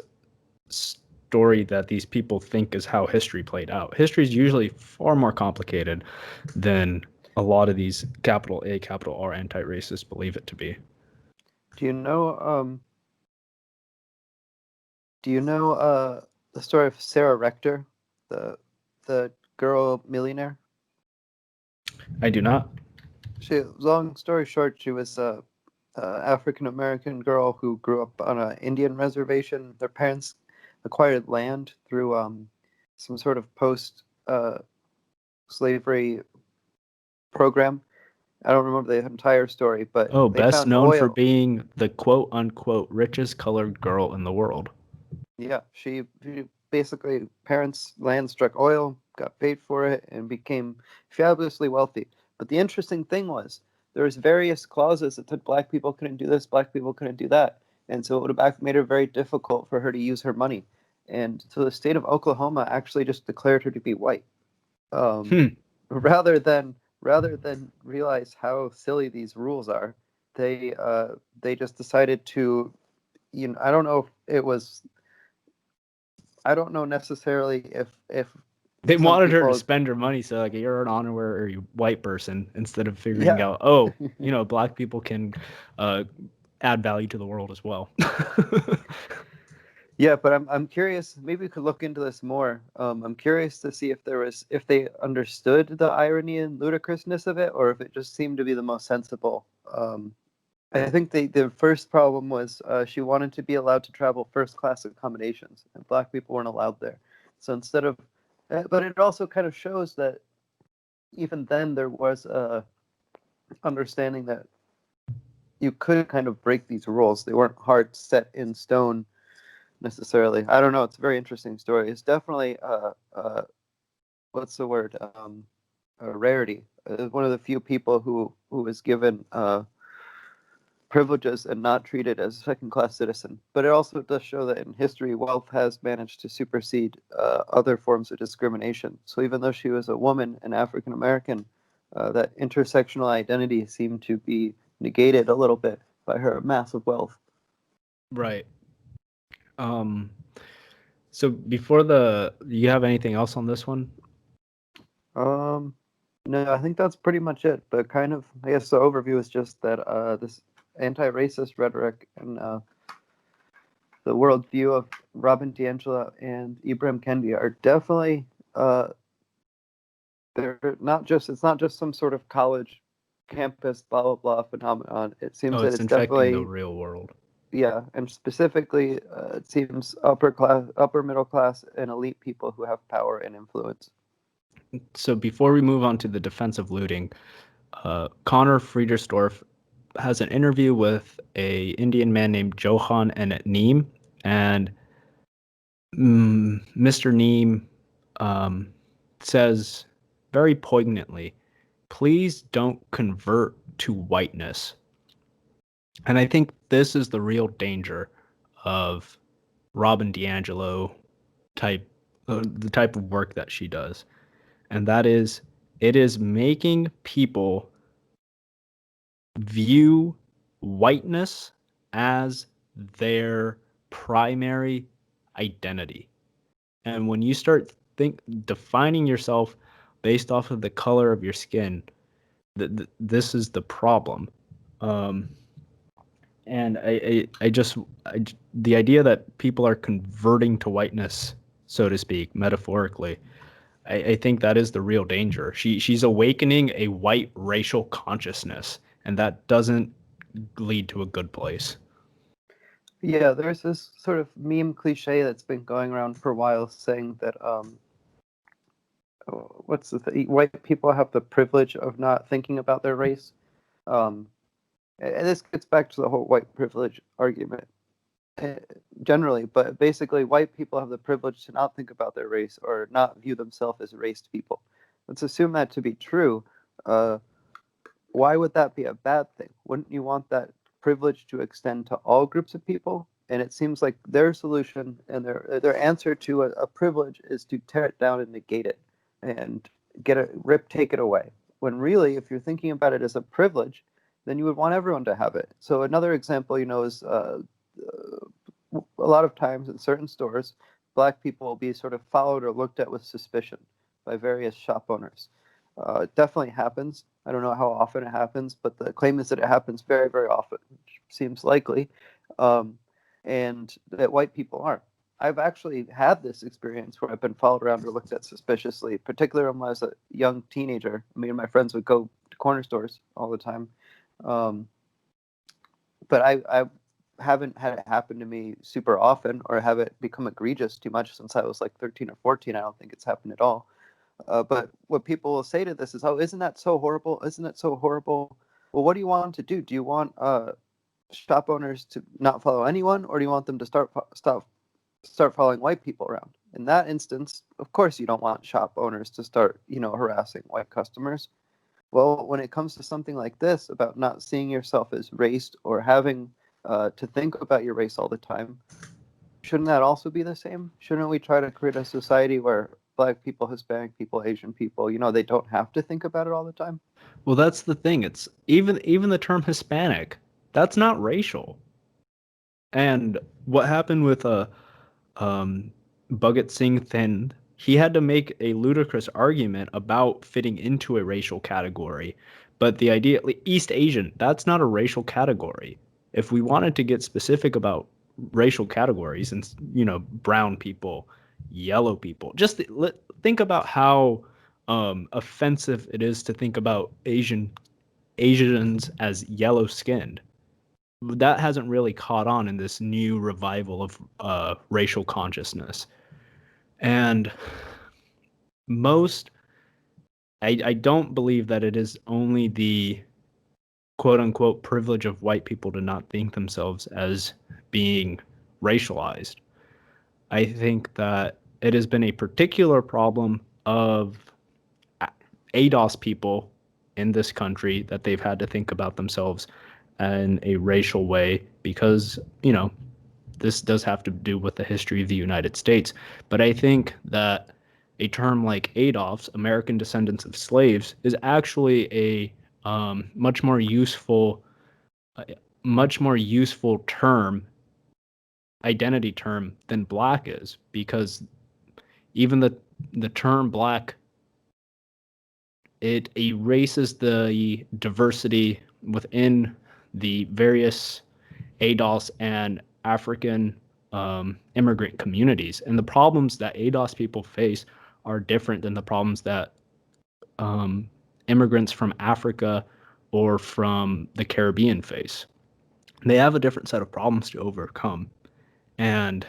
Speaker 1: story that these people think is how history played out. History is usually far more complicated than a lot of these capital A, capital R anti-racists believe it to be.
Speaker 2: do you know the story of Sarah Rector, the the girl millionaire?
Speaker 1: I do not.
Speaker 2: Long story short, she was a African American girl who grew up on an Indian reservation. Their parents acquired land through some sort of post slavery program. I don't remember the entire story, but
Speaker 1: Oh,
Speaker 2: they
Speaker 1: best
Speaker 2: found
Speaker 1: known for
Speaker 2: oil.
Speaker 1: being the quote unquote richest colored girl in the world.
Speaker 2: Yeah, she basically, parents' land struck oil, got paid for it, and became fabulously wealthy. But the interesting thing was there was various clauses that said black people couldn't do this, black people couldn't do that, and so it would have made it very difficult for her to use her money. And so the state of Oklahoma actually just declared her to be white, um,
Speaker 1: Hmm.
Speaker 2: rather than realize how silly these rules are. They just decided to, I don't know if it was, I don't know necessarily if
Speaker 1: They
Speaker 2: some
Speaker 1: wanted her to
Speaker 2: people,
Speaker 1: spend her money, so like you're an honorary white person instead of figuring
Speaker 2: yeah.
Speaker 1: out, oh, black people can uh, add value to the world as well.
Speaker 2: Yeah, but I'm curious. Maybe we could look into this more. I'm curious to see if they understood the irony and ludicrousness of it, or if it just seemed to be the most sensible. I think the first problem was she wanted to be allowed to travel first class accommodations, and black people weren't allowed there. So instead of, but it also kind of shows that even then there was a understanding that you could kind of break these rules. They weren't hard set in stone necessarily. I don't know. It's a very interesting story. It's definitely what's the word? A rarity. One of the few people who was given privileges and not treated as a second class citizen. But it also does show that in history, wealth has managed to supersede other forms of discrimination. So even though she was a woman and African American, that intersectional identity seemed to be negated a little bit by her massive wealth.
Speaker 1: Right. Um, so you have anything else on this one?
Speaker 2: Um, no, I think that's pretty much it. But kind of, I guess the overview is just that this anti-racist rhetoric and the worldview of Robin DiAngelo and Ibram Kendi are definitely uh, they're not just it's not just some sort of college campus blah blah blah phenomenon. It seems
Speaker 1: Oh,
Speaker 2: that
Speaker 1: it's
Speaker 2: it's
Speaker 1: infecting the
Speaker 2: definitely,
Speaker 1: real world.
Speaker 2: yeah, and specifically it seems upper middle class and elite people who have power and influence.
Speaker 1: So before we move on to the defense of looting, Connor Friedersdorf has an interview with a Indian man named Johan and Neem, and Mr. Neem um, says very poignantly, "Please don't convert to whiteness." And I think this is the real danger of Robin DiAngelo type, the type of work that she does, and that is, it is making people view whiteness as their primary identity. And when you start defining yourself based off of the color of your skin, this is the problem. Um, and the idea that people are converting to whiteness, so to speak, metaphorically, I think that is the real danger. She's awakening a white racial consciousness, and that doesn't lead to a good place.
Speaker 2: Yeah, there's this sort of meme cliche that's been going around for a while saying that what's the thing? White people have the privilege of not thinking about their race. Um, and this gets back to the whole white privilege argument uh, generally, but basically, white people have the privilege to not think about their race or not view themselves as raced people. Let's assume that to be true. Uh, why would that be a bad thing? Wouldn't you want that privilege to extend to all groups of people? And it seems like their solution and their answer to a privilege is to tear it down and negate it and take it away. When really, if you're thinking about it as a privilege, then you would want everyone to have it. So another example, is a lot of times in certain stores, black people will be sort of followed or looked at with suspicion by various shop owners. It definitely happens. I don't know how often it happens, but the claim is that it happens very, very often, which seems likely, um, and that white people aren't. I've actually had this experience where I've been followed around or looked at suspiciously, particularly when I was a young teenager. Me and my friends would go to corner stores all the time. Um, but I haven't had it happen to me super often or have it become egregious too much since I was like 13 or 14. I don't think it's happened at all. But what people will say to this is, "Oh, isn't that so horrible? Isn't that so horrible?" Well, what do you want to do? Do you want shop owners to not follow anyone, or do you want them to start following white people around? In that instance, of course, you don't want shop owners to start, harassing white customers. Well, when it comes to something like this about not seeing yourself as raced or having to think about your race all the time, shouldn't that also be the same? Shouldn't we try to create a society where black people, Hispanic people, Asian people, they don't have to think about it all the time?
Speaker 1: Well, that's the thing. It's even the term Hispanic, that's not racial. And what happened with um Bhagat Singh Thind he had to make a ludicrous argument about fitting into a racial category. But the idea, like East Asian, that's not a racial category. If we wanted to get specific about racial categories and, brown people, yellow people, just think about how offensive it is to think about Asians as yellow skinned. That hasn't really caught on in this new revival of racial consciousness. And most I don't believe that it is only the quote unquote privilege of white people to not think themselves as being racialized. I think that it has been a particular problem of ADOS people in this country that they've had to think about themselves in a racial way because, this does have to do with the history of the United States. But I think that a term like ADOS, American Descendants of Slaves, is actually a much more useful, uh, term, identity term than black is, because even the term black, it erases the diversity within the various ADOS and African immigrant communities. And the problems that ADOS people face are different than the problems that immigrants from Africa or from the Caribbean face. They have a different set of problems to overcome. And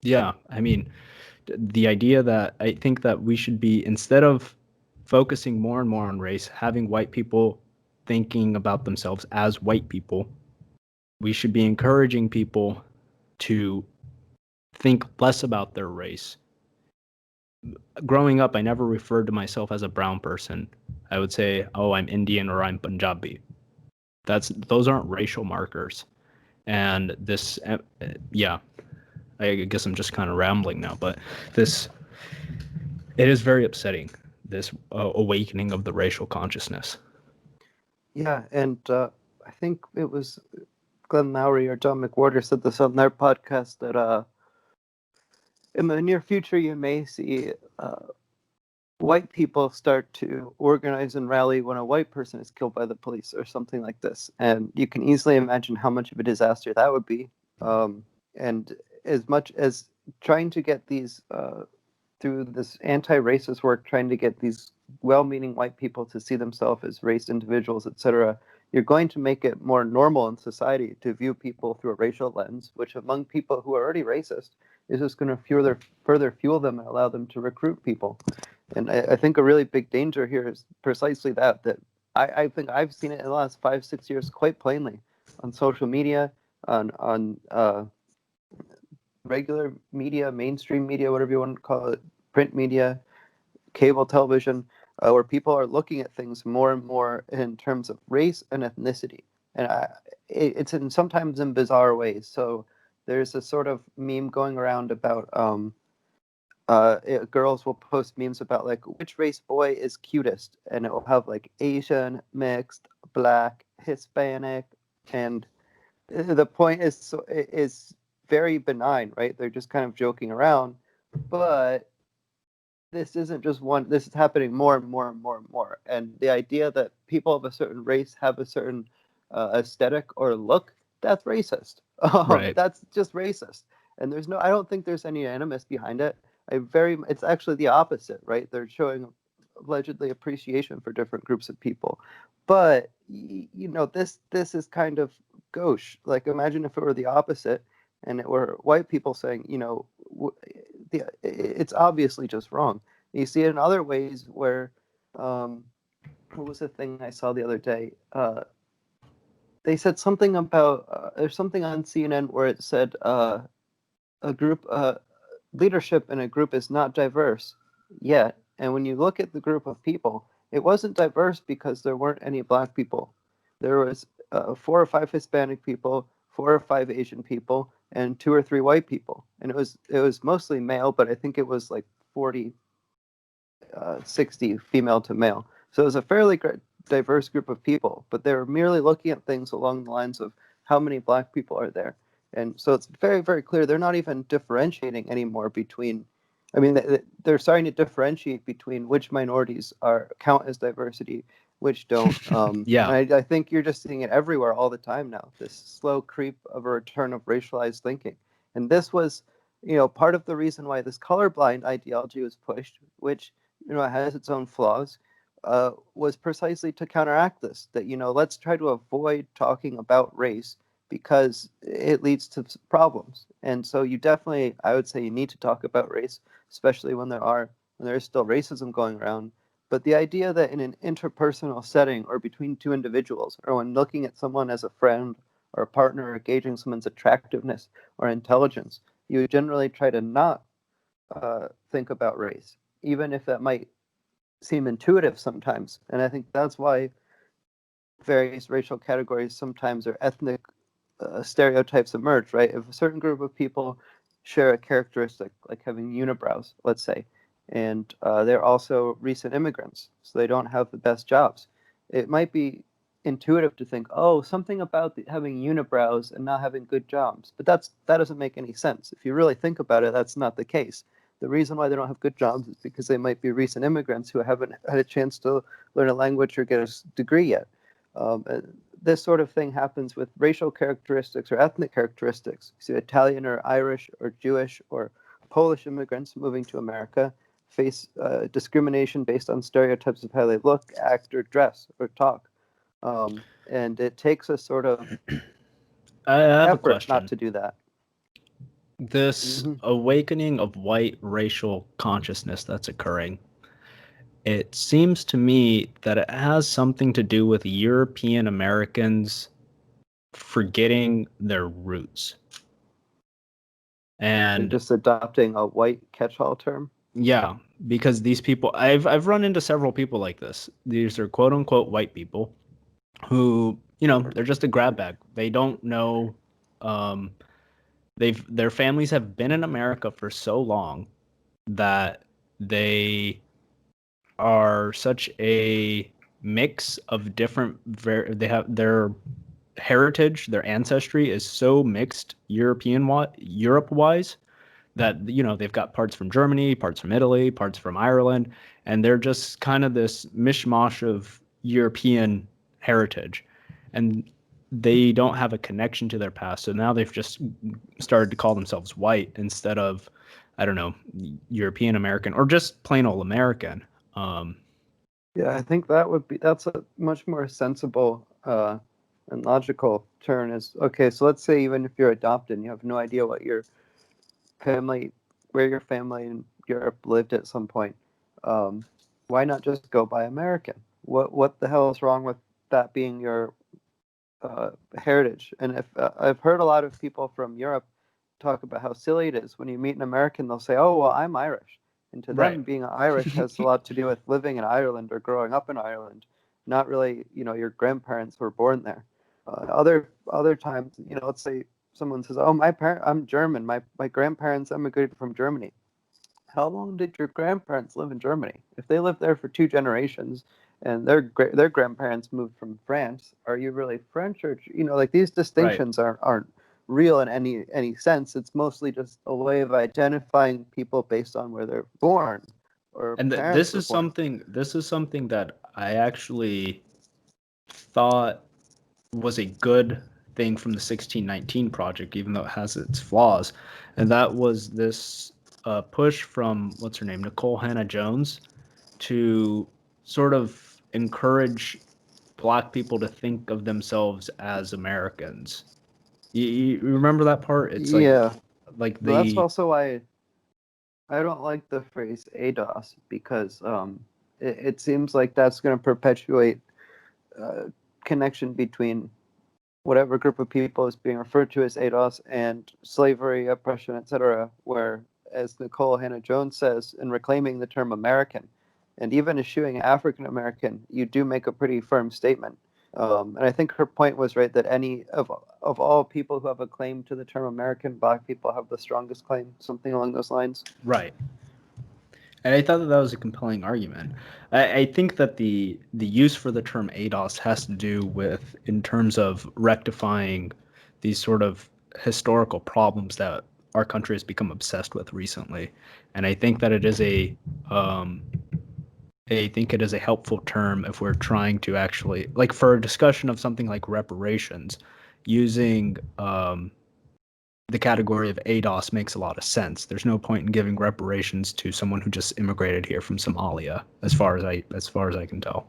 Speaker 1: yeah, I mean, the idea that I think that we should be, instead of focusing more and more on race, having white people thinking about themselves as white people, we should be encouraging people to think less about their race. Growing up, I never referred to myself as a brown person. I would say, "Oh, I'm Indian" or "I'm Punjabi." Those aren't racial markers. And this, yeah, I guess I'm just kind of rambling now, but this it is very upsetting. This awakening of the racial consciousness.
Speaker 2: Yeah, and I think it was Glenn Lowry or John McWhorter said this on their podcast that in the near future you may see white people start to organize and rally when a white person is killed by the police or something like this. And you can easily imagine how much of a disaster that would be. And as much as trying to get these, through this anti-racist work, trying to get these well-meaning white people to see themselves as race individuals, etc., you're going to make it more normal in society to view people through a racial lens, which among people who are already racist is just going to further fuel them and allow them to recruit people. And I think a really big danger here is precisely that I think I've seen it in the last 5, 6 years quite plainly on social media, on regular media, mainstream media, whatever you want to call it, print media, cable television, where people are looking at things more and more in terms of race and ethnicity. And it's sometimes in bizarre ways. So there's a sort of meme going around about girls will post memes about like which race boy is cutest, and it will have like Asian, mixed, black, Hispanic, and the point is very benign, right? They're just kind of joking around, but this isn't just one. This is happening more and more and more and more. And the idea that people of a certain race have a certain aesthetic or look, that's racist.
Speaker 1: Right.
Speaker 2: That's just racist. And I don't think there's any animus behind it. It's actually the opposite, right? They're showing allegedly appreciation for different groups of people. But this is kind of gauche. Like imagine if it were the opposite, and it were white people saying, it's obviously just wrong. You see it in other ways where, what was the thing I saw the other day? They said something about there's something on CNN where it said a group leadership in a group is not diverse yet. And when you look at the group of people, it wasn't diverse because there weren't any black people. There was 4 or 5 Hispanic people, 4 or 5 Asian people, and 2 or 3 white people. And it was mostly male, but I think it was like 40, 60 female to male. So it was a fairly diverse group of people, but they were merely looking at things along the lines of how many black people are there. And so it's very, very clear they're not even differentiating anymore between I mean, they're starting to differentiate between which minorities are count as diversity, which don't.
Speaker 1: Yeah.
Speaker 2: I think you're just seeing it everywhere all the time now. This slow creep of a return of racialized thinking, and this was, part of the reason why this colorblind ideology was pushed, which has its own flaws, was precisely to counteract this. That let's try to avoid talking about race because it leads to problems. And so you definitely, I would say, you need to talk about race, especially when there is still racism going around. But the idea that in an interpersonal setting or between two individuals, or when looking at someone as a friend or a partner, or gauging someone's attractiveness or intelligence, you generally try to not think about race, even if that might seem intuitive sometimes. And I think that's why various racial categories sometimes or ethnic stereotypes emerge, right? If a certain group of people share a characteristic, like having unibrows, let's say, and they're also recent immigrants, so they don't have the best jobs, it might be intuitive to think, oh, something about having unibrows and not having good jobs. But that doesn't make any sense. If you really think about it, that's not the case. The reason why they don't have good jobs is because they might be recent immigrants who haven't had a chance to learn a language or get a degree yet. Um, this sort of thing happens with racial characteristics or ethnic characteristics. You see Italian or Irish or Jewish or Polish immigrants moving to America face discrimination based on stereotypes of how they look, act, or dress or talk. And it takes a sort of
Speaker 1: I have a
Speaker 2: effort not
Speaker 1: question.
Speaker 2: to do that.
Speaker 1: This
Speaker 2: Hmm.
Speaker 1: awakening of white racial consciousness that's occurring, it seems to me that it has something to do with European Americans forgetting their roots.
Speaker 2: They're
Speaker 1: And
Speaker 2: just adopting a white catch-all term.
Speaker 1: yeah, because these people, I've run into several people like this. These are quote unquote white people who, they're just a grab bag. They don't know, um, their families have been in America for so long that they are such a mix of different they have their heritage, their ancestry is so mixed Europe wise that they've got parts from Germany, parts from Italy, parts from Ireland, and they're just kind of this mishmash of European heritage, and they don't have a connection to their past. So now they've just started to call themselves white instead of, I don't know, European American or just plain old American. Um,
Speaker 2: Yeah, I think that's a much more sensible and logical turn. Is okay. So let's say even if you're adopted, and you have no idea what your family, where your family in Europe lived at some point. Um, why not just go by American? What the hell is wrong with that being your heritage? And if I've heard a lot of people from Europe talk about how silly it is when you meet an American, they'll say, "Oh, well, I'm Irish," and to
Speaker 1: right.
Speaker 2: them, being Irish has a lot to do with living in Ireland or growing up in Ireland, not really, your grandparents were born there. Other times, let's say someone says, "Oh, I'm German. My grandparents immigrated from Germany." How long did your grandparents live in Germany? If they lived there for two generations, and their grandparents moved from France, are you really French? Or like these
Speaker 1: Right.
Speaker 2: distinctions aren't real in any sense. It's mostly just a way of identifying people based on where they're born or
Speaker 1: And
Speaker 2: parents were born.
Speaker 1: this is something that I actually thought was a good thing from the 1619 project, even though it has its flaws. And that was this push from, what's her name, Nicole Hannah Jones, to sort of encourage black people to think of themselves as Americans. You remember that part? It's
Speaker 2: Yeah,
Speaker 1: like
Speaker 2: but that's
Speaker 1: the
Speaker 2: also why I don't like the phrase ADOS because it seems like that's going to perpetuate uh, connection between whatever group of people is being referred to as ADOS and slavery, oppression, etc., where, as Nicole Hannah Jones says, in reclaiming the term American, and even eschewing African American, you do make a pretty firm statement. And I think her point was right that any of all people who have a claim to the term American, Black people have the strongest claim, something along those lines.
Speaker 1: right. And I thought that was a compelling argument. I think that the use for the term ADOS has to do with in terms of rectifying these sort of historical problems that our country has become obsessed with recently, and I think that it is I think it is a helpful term if we're trying to actually, like, for a discussion of something like reparations, using the category of ADOS makes a lot of sense. There's no point in giving reparations to someone who just immigrated here from Somalia, as far as I can tell.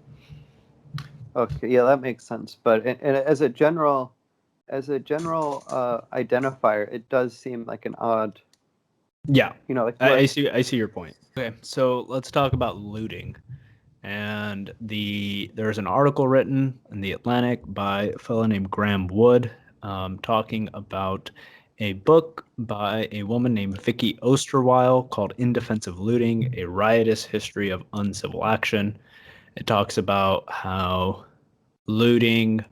Speaker 2: Okay, yeah, that makes sense. But and as a general identifier, it does seem like an odd,
Speaker 1: Yeah,
Speaker 2: like you are.
Speaker 1: I see your point. Okay, so let's talk about looting. And there's an article written in the Atlantic by a fellow named Graham Wood, talking about a book by a woman named Vicky Osterweil called In Defense of Looting: A Riotous History of Uncivil Action. It talks about how looting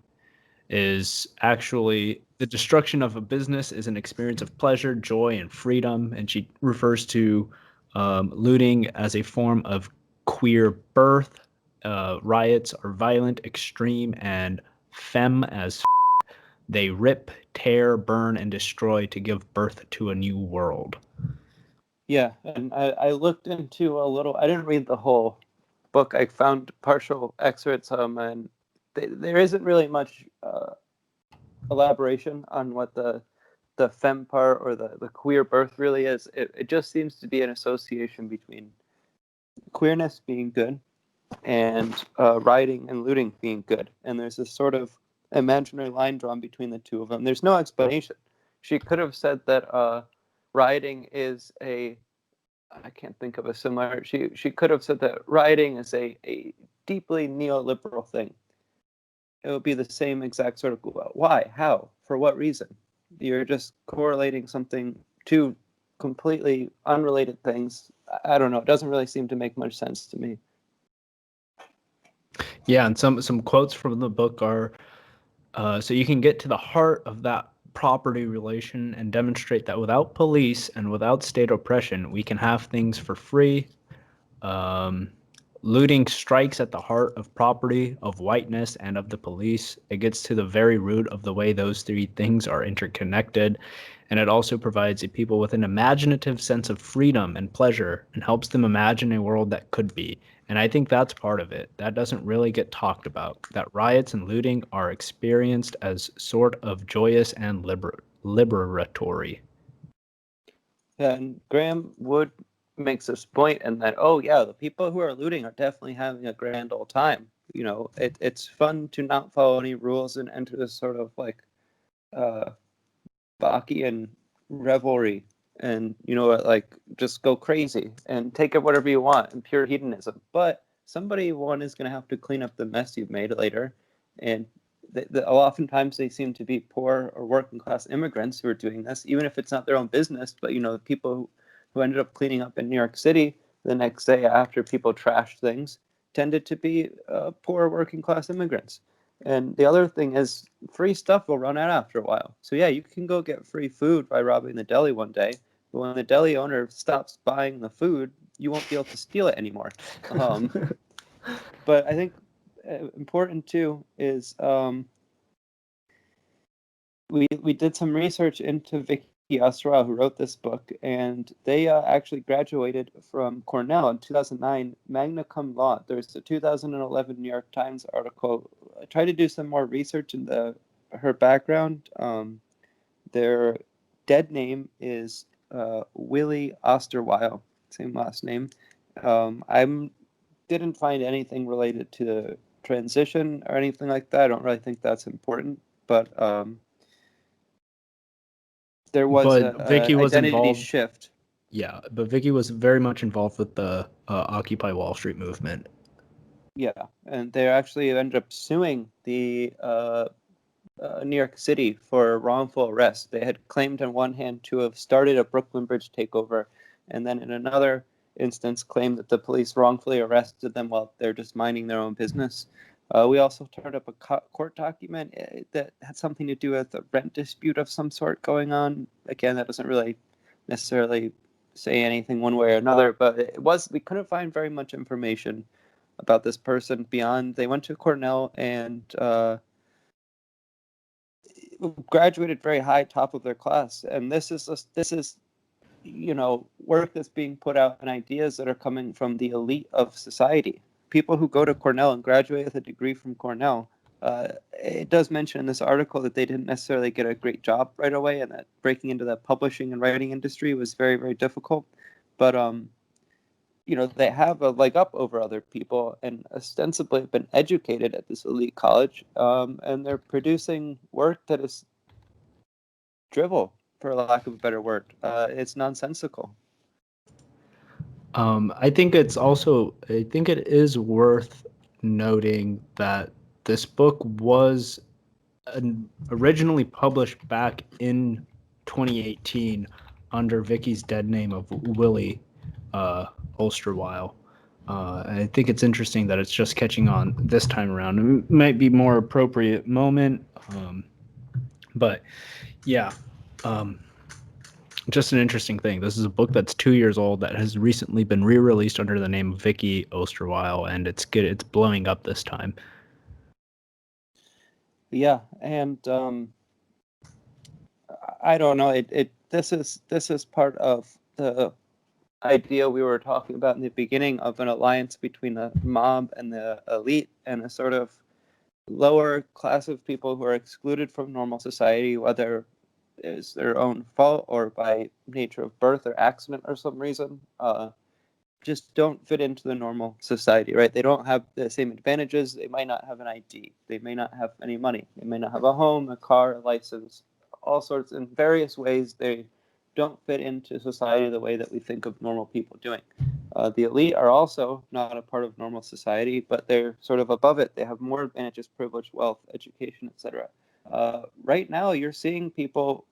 Speaker 1: is actually the destruction of a business is an experience of pleasure, joy, and freedom. And she refers to looting as a form of queer birth. Riots are violent, extreme, and femme as they rip, tear, burn, and destroy to give birth to a new world.
Speaker 2: Yeah, and I looked into a little. I didn't read the whole book. I found partial excerpts, and there isn't really much elaboration on what the femme part or the queer birth really is. It just seems to be an association between queerness being good and rioting and looting being good. And there's this sort of imaginary line drawn between the two of them. There's no explanation. She could have said that rioting is I can't think of a similar. She could have said that rioting is a deeply neoliberal thing. It would be the same exact sort of why, how, for what reason. You're just correlating something to completely unrelated things. I don't know. It doesn't really seem to make much sense to me.
Speaker 1: Yeah, and some quotes from the book are so you can get to the heart of that property relation and demonstrate that without police and without state oppression, we can have things for free. Um, Looting strikes at the heart of property, of whiteness, and of the police. It gets to the very root of the way those three things are interconnected. And it also provides a people with an imaginative sense of freedom and pleasure and helps them imagine a world that could be. And I think that's part of it. That doesn't really get talked about. That riots and looting are experienced as sort of joyous and liberatory.
Speaker 2: And Graham Wood makes this point, and that yeah, the people who are looting are definitely having a grand old time. It's fun to not follow any rules and enter this sort of like uh, Bachian revelry, and like just go crazy and take it whatever you want and pure hedonism. But one is going to have to clean up the mess you've made later, and oftentimes they seem to be poor or working class immigrants who are doing this, even if it's not their own business. But the people who ended up cleaning up in New York City the next day after people trashed things tended to be poor working class immigrants. And the other thing is, free stuff will run out after a while. So yeah, you can go get free food by robbing the deli one day, but when the deli owner stops buying the food, you won't be able to steal it anymore. Um, but I think important too is we did some research into Vicky Osterwald, who wrote this book, and they actually graduated from Cornell in 2009, magna cum laude. There's a 2011 New York Times article. I tried to do some more research into her background. Their dead name is Willie Osterweil, same last name. I didn't find anything related to the transition or anything like that. I don't really think that's important, but there was
Speaker 1: But
Speaker 2: an
Speaker 1: Vicky was
Speaker 2: identity
Speaker 1: involved.
Speaker 2: shift.
Speaker 1: Yeah, but Vicky was very much involved with the Occupy Wall Street movement.
Speaker 2: Yeah, and they actually ended up suing the New York City for wrongful arrest. They had claimed on one hand to have started a Brooklyn Bridge takeover, and then in another instance claimed that the police wrongfully arrested them while they're just minding their own business. We also turned up a court document that had something to do with a rent dispute of some sort going on. Again, that doesn't really necessarily say anything one way or another, but we couldn't find very much information about this person beyond they went to Cornell and graduated very high, top of their class, and this is work that's being put out and ideas that are coming from the elite of society. People who go to Cornell and graduate with a degree from Cornell, it does mention in this article that they didn't necessarily get a great job right away, and that breaking into the publishing and writing industry was very, very difficult. But they have a leg up over other people and ostensibly have been educated at this elite college, and they're producing work that is drivel, for lack of a better word. It's nonsensical.
Speaker 1: I think it is worth noting that this book was originally published back in 2018 under Vicky's dead name of Willie uh, Osterweil. I think it's interesting that it's just catching on this time around. It might be more appropriate moment, but yeah, um, just an interesting thing. This is a book that's 2 years old that has recently been re-released under the name of Vicky Osterweil, and it's good. It's blowing up this time.
Speaker 2: Yeah, and I don't know. This is part of the idea we were talking about in the beginning of an alliance between the mob and the elite, and a sort of lower class of people who are excluded from normal society, whether it's their own fault or by nature of birth or accident or some reason. Just don't fit into the normal society, right? They don't have the same advantages. They might not have an ID. They may not have any money. They may not have a home, a car, a license, all sorts in various ways. They don't fit into society the way that we think of normal people doing. The elite are also not a part of normal society, but they're sort of above it. They have more advantages, privilege, wealth, education, etc. Right now, you're seeing people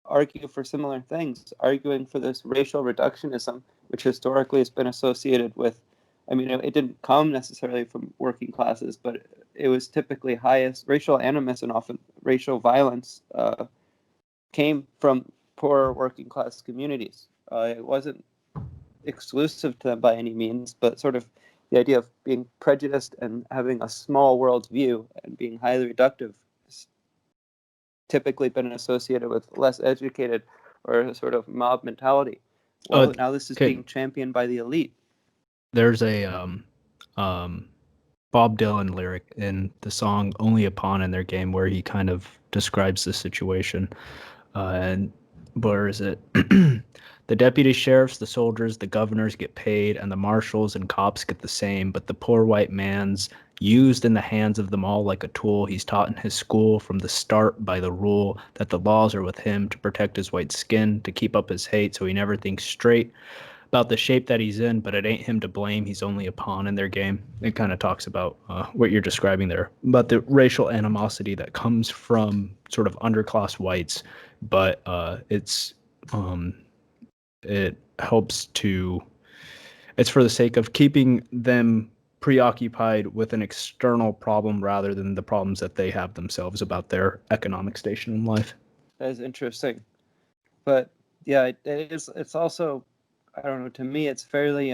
Speaker 2: argue for similar things, arguing for this racial reductionism, which historically has been associated with, I mean, it didn't come necessarily from working classes, but it was typically highest racial animus and often racial violence came from poor working class communities. It wasn't exclusive to them by any means, but sort of the idea of being prejudiced and having a small world view and being highly reductive typically been associated with less educated or a sort of mob mentality.
Speaker 1: Uh,
Speaker 2: Well, now this is
Speaker 1: okay,
Speaker 2: being championed by the elite.
Speaker 1: there's a um, Bob Dylan lyric in the song "Only a Pawn in Their Game" where he kind of describes the situation. And where is it? The deputy sheriffs, the soldiers, the governors get paid, and the marshals and cops get the same. But the poor white man's used in the hands of them all like a tool. He's taught in his school from the start by the rule that the laws are with him to protect his white skin, to keep up his hate, so he never thinks straight about the shape that he's in, but it ain't him to blame. He's only a pawn in their game. It kind of talks about what you're describing there, about the racial animosity that comes from sort of underclass whites, but um, it helps to, it's for the sake of keeping them preoccupied with an external problem rather than the problems that they have themselves about their economic station in life.
Speaker 2: That is interesting. But yeah, it is. It's also, I don't know. To me, it's fairly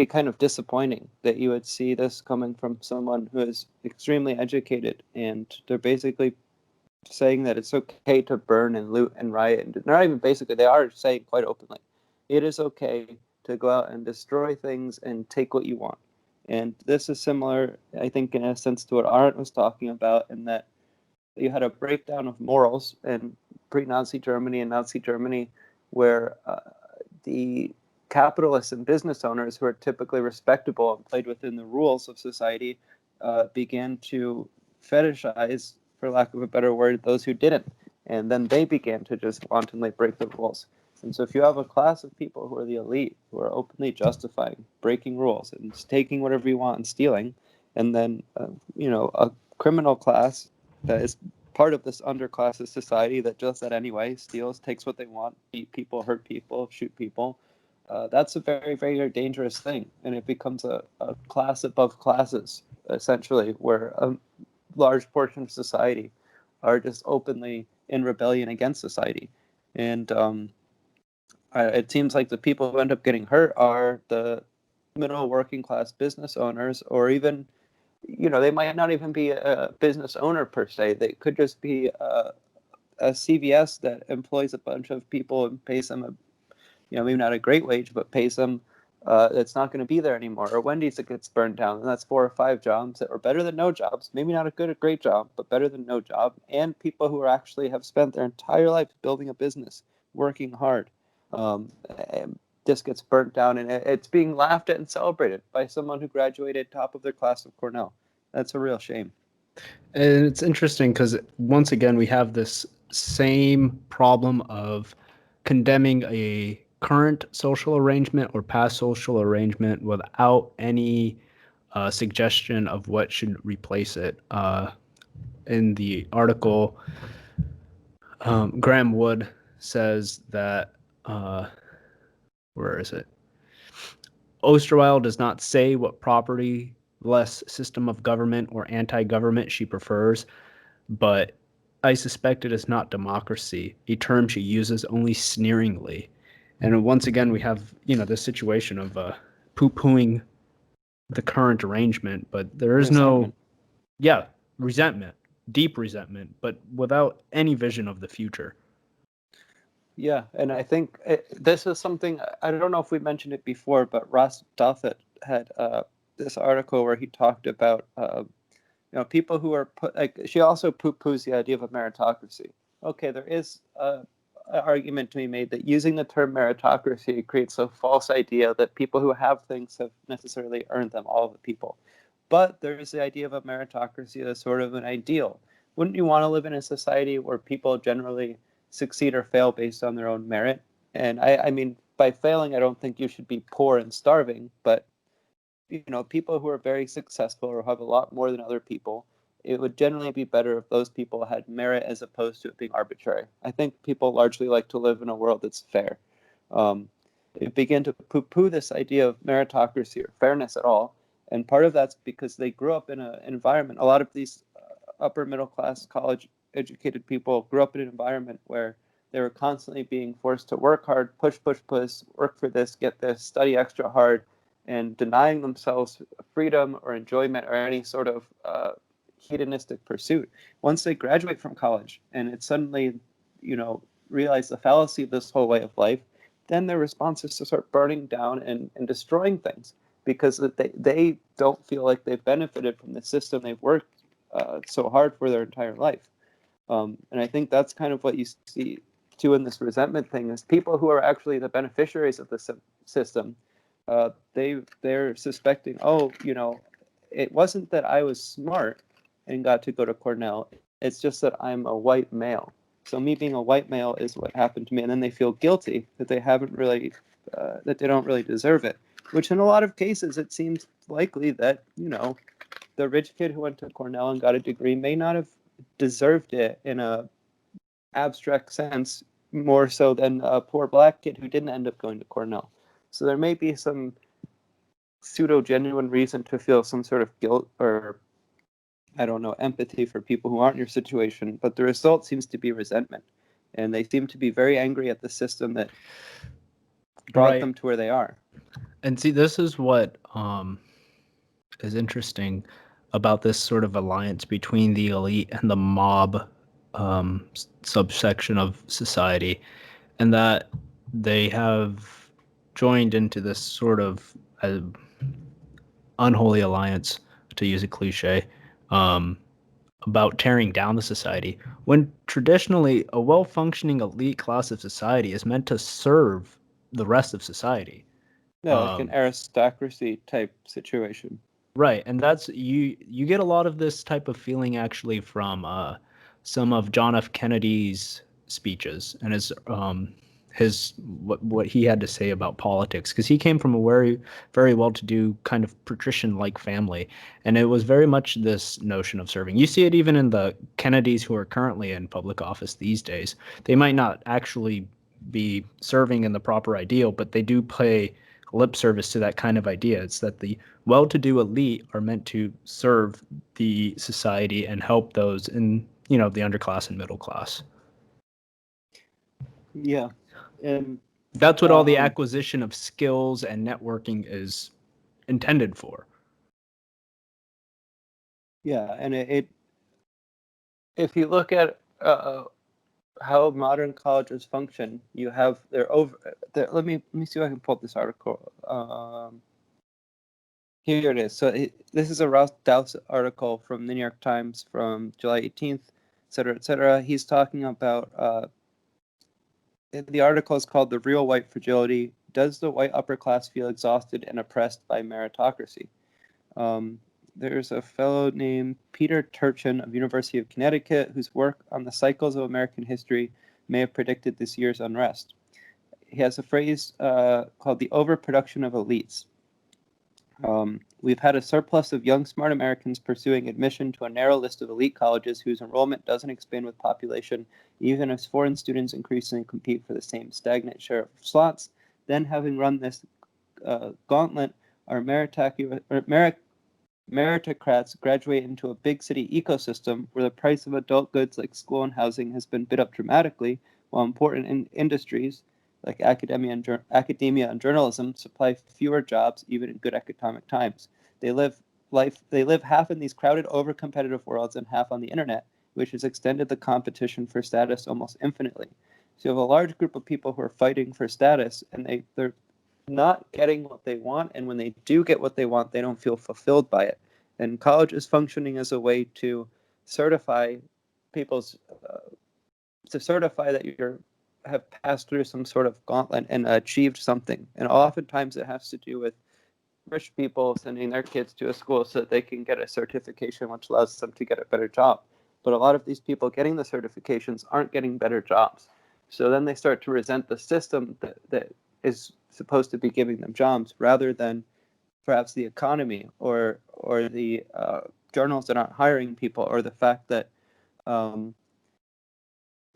Speaker 2: kind of disappointing that you would see this coming from someone who is extremely educated, and they're basically saying that it's okay to burn and loot and riot. And not even basically, they are saying quite openly, it is okay to go out and destroy things and take what you want. And this is similar, I think, in a sense to what Arendt was talking about, in that you had a breakdown of morals in pre-Nazi Germany and Nazi Germany, where the capitalists and business owners who are typically respectable and played within the rules of society began to fetishize, for lack of a better word, those who didn't. And then they began to just wantonly break the rules. And so if you have a class of people who are the elite, who are openly justifying breaking rules and taking whatever you want and stealing, and then, a criminal class that is part of this underclass of society that does that anyway, steals, takes what they want, beat people, hurt people, shoot people. That's a very, very dangerous thing. And it becomes a class above classes, essentially, where a large portion of society are just openly in rebellion against society. And it seems like the people who end up getting hurt are the middle working class business owners, or even they might not even be a business owner per se. They could just be a CVS that employs a bunch of people and pays them maybe not a great wage, but pays them that's not going to be there anymore. Or Wendy's that gets burned down, and that's 4 or 5 jobs that are better than no jobs. Maybe not a great job, but better than no job. And people who are actually have spent their entire life building a business, working hard, and just gets burnt down, and it's being laughed at and celebrated by someone who graduated top of their class of Cornell. That's a real shame.
Speaker 1: And it's interesting because once again we have this same problem of condemning a current social arrangement or past social arrangement without any suggestion of what should replace it. In the article, Graham Wood says that, uh, where is it? Osterweil does not say what property-less system of government or anti-government she prefers, but I suspect it is not democracy, a term she uses only sneeringly. And once again, we have, this situation of poo-pooing the current arrangement, but there is no,
Speaker 2: Resentment.
Speaker 1: yeah, resentment, deep resentment, but without any vision of the future.
Speaker 2: Yeah, and I think this is something I don't know if we mentioned it before, but Ross Douthat had this article where he talked about people who are put like she also poo-poos the idea of a meritocracy. Okay, there is an argument to be made that using the term meritocracy creates a false idea that people who have things have necessarily earned them, all the people. But there is the idea of a meritocracy as sort of an ideal. Wouldn't you want to live in a society where people generally succeed or fail based on their own merit? And I mean, by failing, I don't think you should be poor and starving, but people who are very successful or have a lot more than other people, it would generally be better if those people had merit as opposed to it being arbitrary. I think people largely like to live in a world that's fair. Um, they begin to poo-poo this idea of meritocracy or fairness at all, and part of that's because they grew up in an environment. A lot of these upper middle class, college educated people grew up in an environment where they were constantly being forced to work hard, push, push, push, work for this, get this, study extra hard, and denying themselves freedom or enjoyment or any sort of hedonistic pursuit. Once they graduate from college and it suddenly, realize the fallacy of this whole way of life, then their response is to start burning down and destroying things because they don't feel like they've benefited from the system they've worked so hard for their entire life. And I think that's kind of what you see too in this resentment thing is people who are actually the beneficiaries of the system. They're suspecting, oh, it wasn't that I was smart and got to go to Cornell. It's just that I'm a white male. So me being a white male is what happened to me, and then they feel guilty that they haven't really, that they don't really deserve it. Which in a lot of cases, it seems likely that the rich kid who went to Cornell and got a degree may not have deserved it in a abstract sense more so than a poor black kid who didn't end up going to Cornell. So there may be some pseudo genuine reason to feel some sort of guilt or I don't know empathy for people who aren't in your situation, but the result seems to be resentment, and they seem to be very angry at the system that brought
Speaker 1: Right.
Speaker 2: them to where they are.
Speaker 1: And see, this is what is interesting about this sort of alliance between the elite and the mob subsection of society, and that they have joined into this sort of unholy alliance, to use a cliche, um, about tearing down the society, when traditionally a well functioning elite class of society is meant to serve the rest of society.
Speaker 2: Yeah, like an
Speaker 1: Um,
Speaker 2: aristocracy type situation.
Speaker 1: Right, and that's you get a lot of this type of feeling actually from some of John F. Kennedy's speeches and his what he had to say about politics, because he came from a very well-to-do kind of patrician-like family, and it was very much this notion of serving. You see it even in the Kennedys who are currently in public office these days. They might not actually be serving in the proper ideal, but they do pay lip service to that kind of idea. It's that the well-to-do elite are meant to serve the society and help those in, the underclass and middle class.
Speaker 2: Yeah, and
Speaker 1: That's what all the
Speaker 2: um,
Speaker 1: acquisition of skills and networking is intended for.
Speaker 2: Yeah, and if you look at how modern colleges function, you have they're over. Let me see if I can pull up this article. Here it is. So this is a Ross Douse article from the New York Times from July 18th, et cetera, et cetera. He's talking about the article is called "The Real White Fragility: Does the White Upper Class Feel Exhausted and Oppressed by Meritocracy?" Um, there's a fellow named Peter Turchin of University of Connecticut whose work on the cycles of American history may have predicted this year's unrest. He has a phrase called the overproduction of elites. We've had a surplus of young, smart Americans pursuing admission to a narrow list of elite colleges whose enrollment doesn't expand with population, even as foreign students increasingly compete for the same stagnant share of slots. Then, having run this gauntlet, our meritocrats graduate into a big city ecosystem where the price of adult goods like school and housing has been bid up dramatically, while important industries like academia and journalism supply fewer jobs even in good economic times. They live they live half in these crowded, over-competitive worlds and half on the internet, which has extended the competition for status almost infinitely. So you have a large group of people who are fighting for status, and they're not getting what they want, and when they do get what they want, they don't feel fulfilled by it. And college is functioning as a way to certify people's to certify that you have passed through some sort of gauntlet and achieved something. And oftentimes it has to do with rich people sending their kids to a school so that they can get a certification, which allows them to get a better job. But a lot of these people getting the certifications aren't getting better jobs. So then they start to resent the system that is supposed to be giving them jobs rather than perhaps the economy or the journals that aren't hiring people, or the fact that um,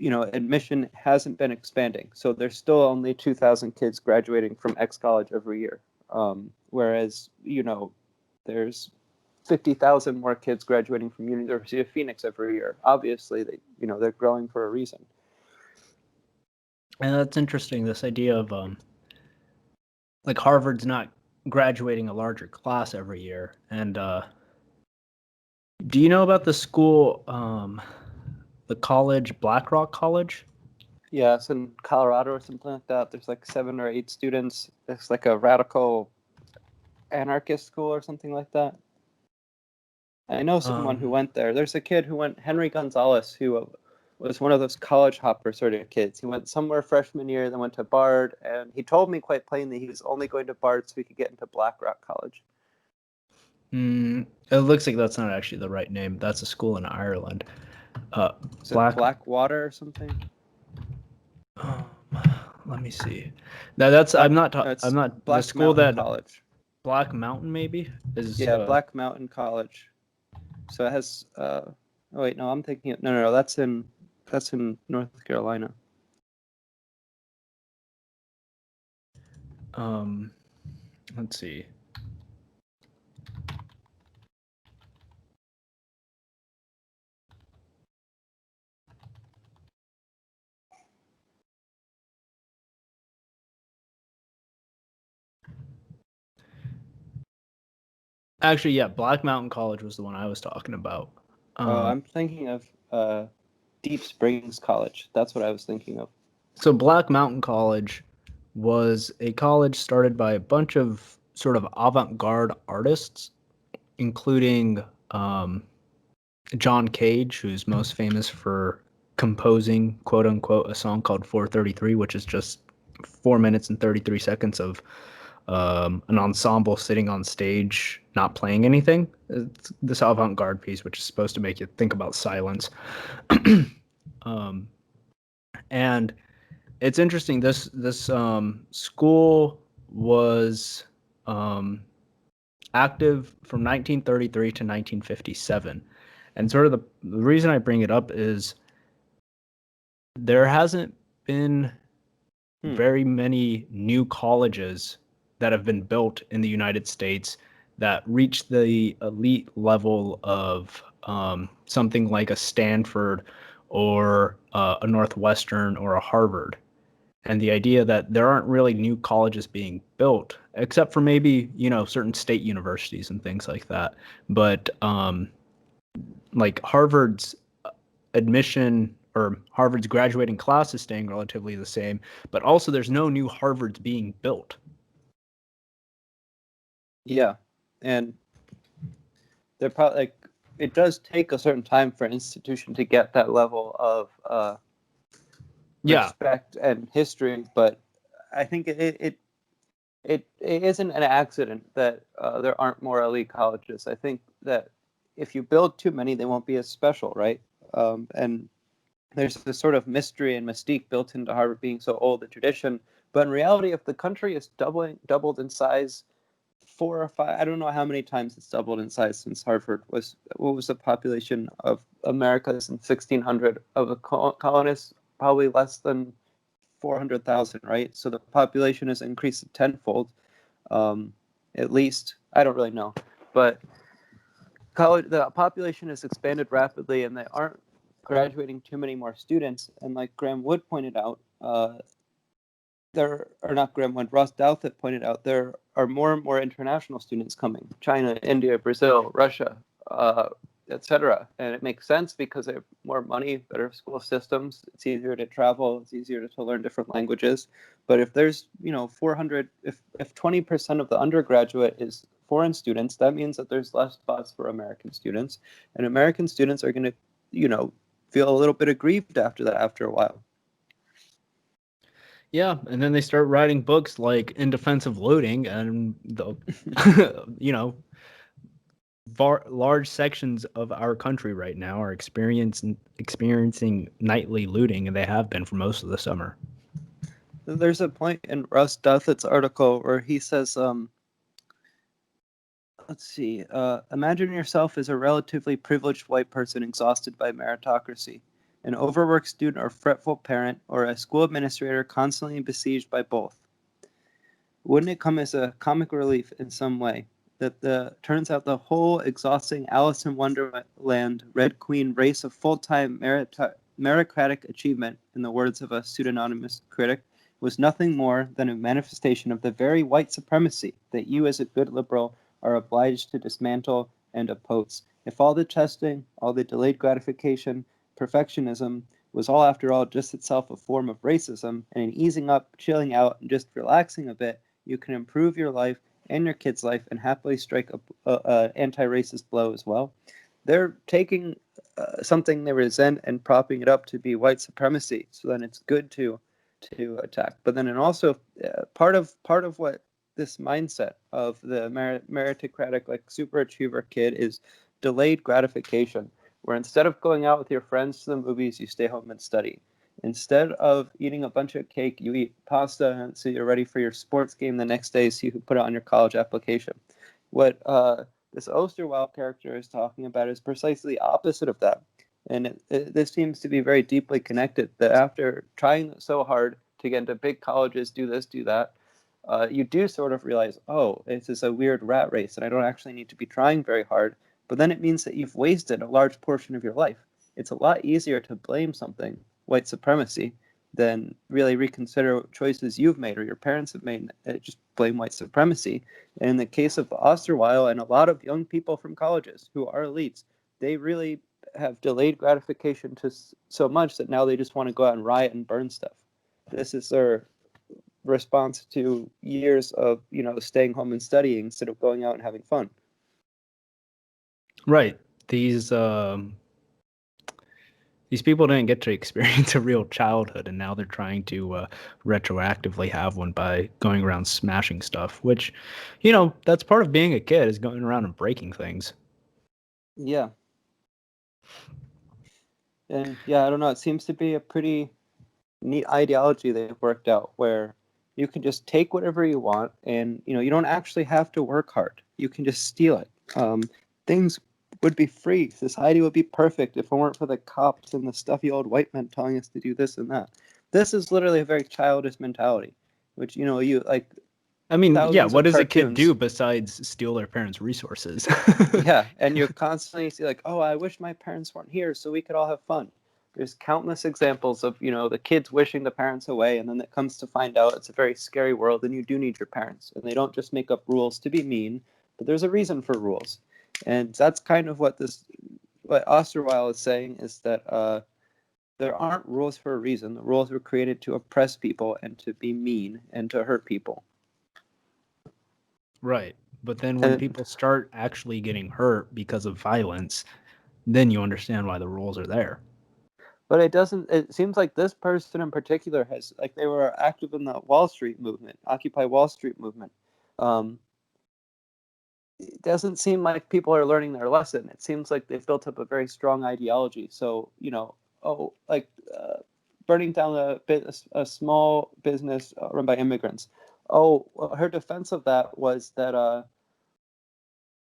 Speaker 2: admission hasn't been expanding. So there's still only 2,000 kids graduating from X college every year, whereas there's 50,000 more kids graduating from University of Phoenix every year. Obviously, they're growing for a reason.
Speaker 1: And that's interesting. This idea of like Harvard's not graduating a larger class every year. And do you know about the school, the college, Blackrock College?
Speaker 2: Yeah, it's in Colorado or something like that. There's like 7 or 8 students. It's like a radical anarchist school or something like that. I know someone who
Speaker 1: Um,
Speaker 2: went there. There's a kid who went, Henry Gonzalez, who was one of those college hopper sort of kids. He went somewhere freshman year, then went to Bard, and he told me quite plainly he was only going to Bard so he could get into Blackrock College.
Speaker 1: it looks like that's not actually the right name. That's a school in Ireland. Uh,
Speaker 2: Is it
Speaker 1: Black.
Speaker 2: Blackwater or something?
Speaker 1: Um, let me see. No, that's
Speaker 2: Black,
Speaker 1: I'm not. I'm
Speaker 2: it's
Speaker 1: not the
Speaker 2: Black
Speaker 1: school
Speaker 2: Mountain
Speaker 1: that
Speaker 2: College.
Speaker 1: Black Mountain maybe is.
Speaker 2: Yeah, Black Mountain College. So it has. Oh wait, no, I'm thinking. No. That's in North Carolina.
Speaker 1: Um, let's see. Actually, yeah, Black Mountain College was the one I was talking about.
Speaker 2: Oh,
Speaker 1: Um,
Speaker 2: I'm thinking of Deep Springs College. That's what I was thinking of.
Speaker 1: so Black Mountain College was a college started by a bunch of sort of avant-garde artists, including John Cage, who's most famous for composing "quote unquote" a song called 433, which is just 4 minutes and 33 seconds of an ensemble sitting on stage not playing anything. It's this avant-garde piece, which is supposed to make you think about silence. um, and it's interesting. This school was um, active from 1933 to 1957, and sort of the reason I bring it up is there hasn't been
Speaker 2: Hmm.
Speaker 1: very many new colleges that have been built in the United States that reach the elite level of something like a Stanford or a Northwestern or a Harvard. And the idea that there aren't really new colleges being built, except for maybe certain state universities and things like that. But like Harvard's admission or Harvard's graduating class is staying relatively the same, but also there's no new Harvards being built.
Speaker 2: Yeah, and they're probably like it does take a certain time for an institution to get that level of
Speaker 1: Yeah.
Speaker 2: respect and history, but I think it isn't an accident that there aren't more elite colleges. I think that if you build too many, they won't be as special, right? And there's this sort of mystery and mystique built into Harvard being so old a tradition. But in reality, if the country is doubled in size 4 or 5, I don't know how many times it's doubled in size since Harvard was. What was the population of America in 1600 of the colonists? Probably less than 400,000, right? So the population has increased tenfold, um, at least. I don't really know, but the population has expanded rapidly, and they aren't graduating too many more students. And like Graham Wood pointed out, there are not Graham Wood, Ross Douthat pointed out, there are more and more international students coming: China, India, Brazil, Russia, etc. And it makes sense because they have more money, better school systems. It's easier to travel. It's easier to learn different languages. But if there's 400, if 20% of the undergraduate is foreign students, that means that there's less spots for American students, and American students are going to feel a little bit aggrieved after that after a while.
Speaker 1: Yeah, and then they start writing books like In Defense of Looting, and the, large sections of our country right now are experiencing nightly looting, and they have been for most of the summer.
Speaker 2: There's a point in Russ Douthat's article where he says, let's see, imagine yourself as a relatively privileged white person exhausted by meritocracy, an overworked student or fretful parent, or a school administrator constantly besieged by both. Wouldn't it come as a comic relief in some way that turns out the whole exhausting Alice in Wonderland Red Queen race of full-time meritocratic achievement, in the words of a pseudonymous critic, was nothing more than a manifestation of the very white supremacy that you as a good liberal are obliged to dismantle and oppose. If all the testing, all the delayed gratification, perfectionism was all after all just itself a form of racism, and an easing up, chilling out, and just relaxing a bit, you can improve your life and your kid's life and happily strike a anti-racist blow as well. They're taking something they resent and propping it up to be white supremacy, so then it's good to attack. But then, and also part of what this mindset of the meritocratic, like super achiever kid, is delayed gratification, where instead of going out with your friends to the movies, you stay home and study. Instead of eating a bunch of cake, you eat pasta, so you're ready for your sports game the next day, so you can put it on your college application. What this Osterwald character is talking about is precisely the opposite of that. And this seems to be very deeply connected, that after trying so hard to get into big colleges, do this, do that, you do sort of realize, oh, this is a weird rat race, and I don't actually need to be trying very hard. But then it means that you've wasted a large portion of your life. It's a lot easier to blame something, white supremacy, than really reconsider choices you've made or your parents have made. Just blame white supremacy. And in the case of Osterwile and a lot of young people from colleges who are elites, they really have delayed gratification to so much that now they just want to go out and riot and burn stuff. This is their response to years of staying home and studying instead of going out and having fun.
Speaker 1: Right. These people didn't get to experience a real childhood, and now they're trying to retroactively have one by going around smashing stuff, which, that's part of being a kid, is going around and breaking things.
Speaker 2: Yeah. And yeah, I don't know. It seems to be a pretty neat ideology they've worked out where you can just take whatever you want, and you don't actually have to work hard. You can just steal it. Things would be free. Society would be perfect if it weren't for the cops and the stuffy old white men telling us to do this and that. This is literally a very childish mentality, which you like.
Speaker 1: I mean, yeah,
Speaker 2: Thousands
Speaker 1: what
Speaker 2: of
Speaker 1: does a kid
Speaker 2: cartoons.
Speaker 1: do besides steal their parents' resources?
Speaker 2: Yeah, and you constantly see like, oh, I wish my parents weren't here so we could all have fun. There's countless examples of the kids wishing the parents away, and then it comes to find out it's a very scary world, and you do need your parents, and they don't just make up rules to be mean, but there's a reason for rules, and that's kind of what this what Osterweil is saying is that there aren't rules for a reason. The rules were created to oppress people and to be mean and to hurt people.
Speaker 1: Right. But then when
Speaker 2: And
Speaker 1: people start actually getting hurt because of violence, then you understand why the rules are there.
Speaker 2: but it doesn't. It seems like this person in particular has, like, they were active in the Wall Street movement, Occupy Wall Street movement. Um, it doesn't seem like people are learning their lesson. It seems like they've built up a very strong ideology. So, burning down a small business run by immigrants. Oh, well, her defense of that was that I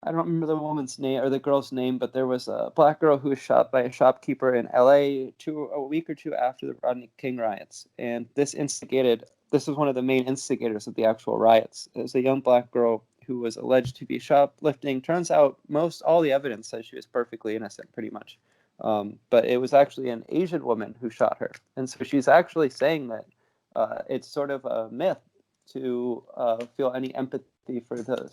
Speaker 2: don't remember the woman's name or the girl's name, but there was a black girl who was shot by a shopkeeper in LA a week or two after the Rodney King riots. And this was one of the main instigators of the actual riots. It was a young black girl who was alleged to be shoplifting. Turns out all the evidence says she was perfectly innocent, pretty much. But it was actually an Asian woman who shot her. And so she's actually saying that it's sort of a myth to feel any empathy for the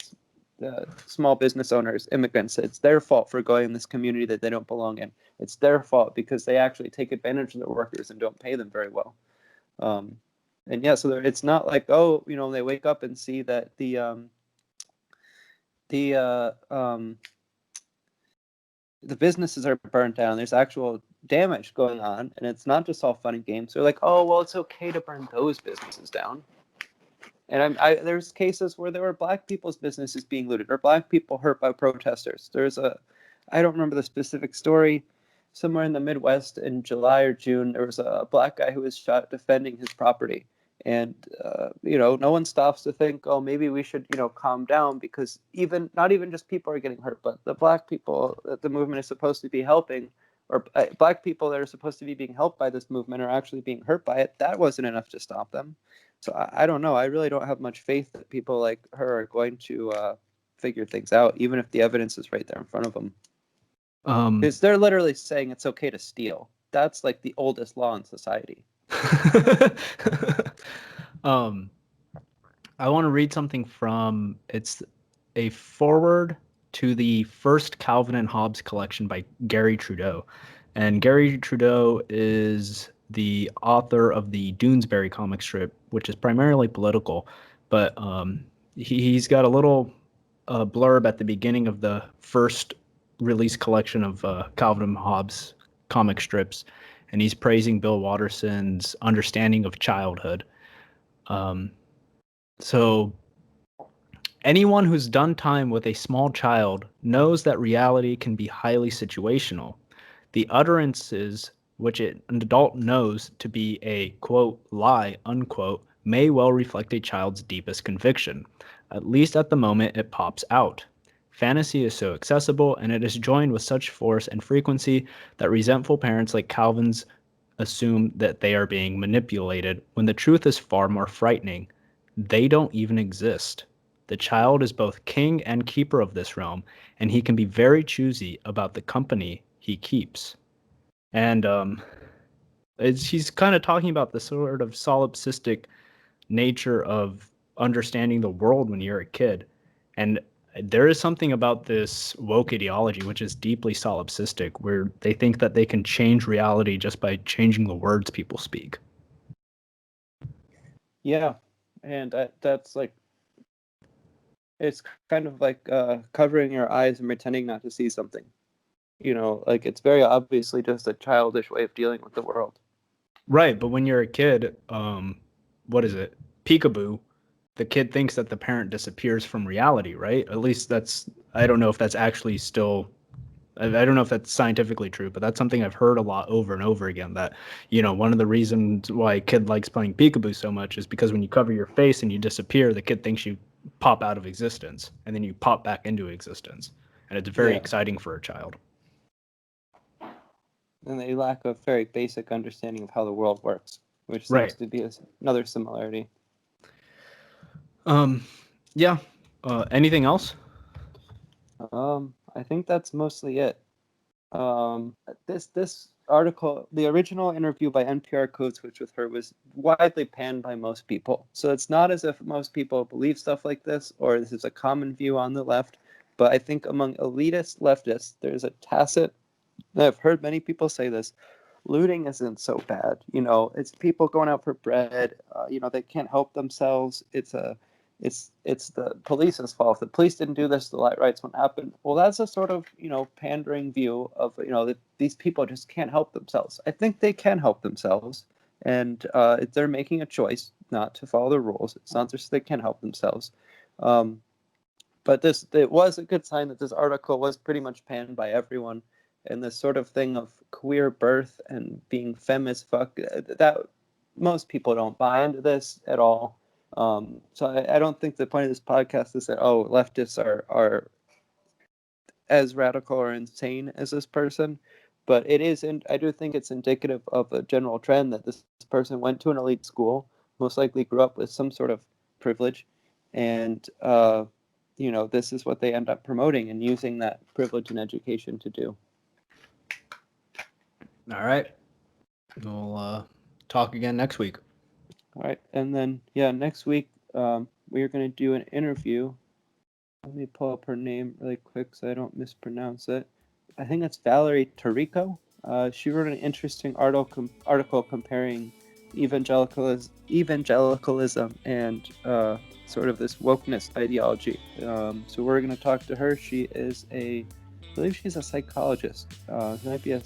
Speaker 2: small business owners, immigrants. It's their fault for going in this community that they don't belong in. It's their fault because they actually take advantage of their workers and don't pay them very well. And yeah, so it's not like, oh, they wake up and see that the businesses are burnt down. There's actual damage going on, and it's not just all fun and games. They're like, oh, well, it's okay to burn those businesses down. And there's cases where there were black people's businesses being looted or black people hurt by protesters. I don't remember the specific story, somewhere in the Midwest in July or June, there was a black guy who was shot defending his property. And, no one stops to think, oh, maybe we should, calm down, because not even just people are getting hurt, but the black people that the movement is supposed to be helping, or black people that are supposed to be being helped by this movement are actually being hurt by it. That wasn't enough to stop them. So I don't know. I really don't have much faith that people like her are going to figure things out, even if the evidence is right there in front of them. Because they're literally saying it's okay to steal. That's like the oldest law in society.
Speaker 1: I want to read something from it's a foreword to the first Calvin and Hobbes collection by Gary Trudeau. And Gary Trudeau is the author of the Doonesbury comic strip, which is primarily political, but he's got a little blurb at the beginning of the first release collection of Calvin and Hobbes comic strips, and he's praising Bill Watterson's understanding of childhood. So anyone who's done time with a small child knows that reality can be highly situational. The utterances which an adult knows to be a, quote, lie, unquote, may well reflect a child's deepest conviction. At least at the moment it pops out. Fantasy is so accessible, and it is joined with such force and frequency that resentful parents like Calvin's assume that they are being manipulated, when the truth is far more frightening. They don't even exist. The child is both king and keeper of this realm, and he can be very choosy about the company he keeps. And he's kind of talking about the sort of solipsistic nature of understanding the world when you're a kid. And there is something about this woke ideology which is deeply solipsistic, where they think that they can change reality just by changing the words people speak.
Speaker 2: Yeah, and that's like, it's kind of like covering your eyes and pretending not to see something. Like, it's very obviously just a childish way of dealing with the world.
Speaker 1: Right, but when you're a kid, what is it? Peekaboo, the kid thinks that the parent disappears from reality, right? At least I don't know if that's actually still, I don't know if that's scientifically true, but that's something I've heard a lot over and over again, that, one of the reasons why a kid likes playing peekaboo so much is because when you cover your face and you disappear, the kid thinks you pop out of existence, and then you pop back into existence. And it's very exciting for a child.
Speaker 2: And they lack a very basic understanding of how the world works, which
Speaker 1: Right.
Speaker 2: seems to be another similarity.
Speaker 1: Yeah. Anything else?
Speaker 2: I think that's mostly it. This article, the original interview by NPR Code Switch with her, was widely panned by most people. So it's not as if most people believe stuff like this, or this is a common view on the left. But I think among elitist leftists, there's a tacit I've heard many people say this. Looting isn't so bad. It's people going out for bread. They can't help themselves. It's the police's fault. If the police didn't do this, the riots wouldn't happen. Well, that's a sort of pandering view of that these people just can't help themselves. I think they can help themselves, and they're making a choice not to follow the rules. It's not just they can help themselves. But it was a good sign that this article was pretty much panned by everyone, and this sort of thing of queer birth and being femme as fuck, that most people don't buy into this at all. So I don't think the point of this podcast is that leftists are as radical or insane as this person, but it is, and I do think it's indicative of a general trend that this person went to an elite school, most likely grew up with some sort of privilege, and this is what they end up promoting and using that privilege and education to do.
Speaker 1: All right. We'll talk again next week.
Speaker 2: All right. And then, next week, we are going to do an interview. Let me pull up her name really quick so I don't mispronounce it. I think that's Valerie Tarico. She wrote an interesting article comparing evangelicalism and sort of this wokeness ideology. So we're going to talk to her. She is I believe she's a psychologist. She might be a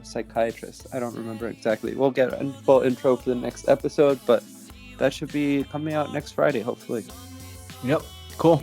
Speaker 2: psychiatrist. I don't remember exactly. We'll get a full intro for the next episode, but that should be coming out next Friday, hopefully.
Speaker 1: Yep. Cool.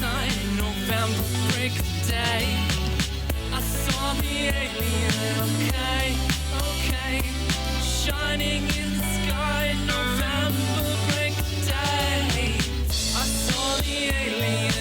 Speaker 3: sign, November break day. I saw the alien, okay, okay, shining in the sky, November break day. I saw the alien.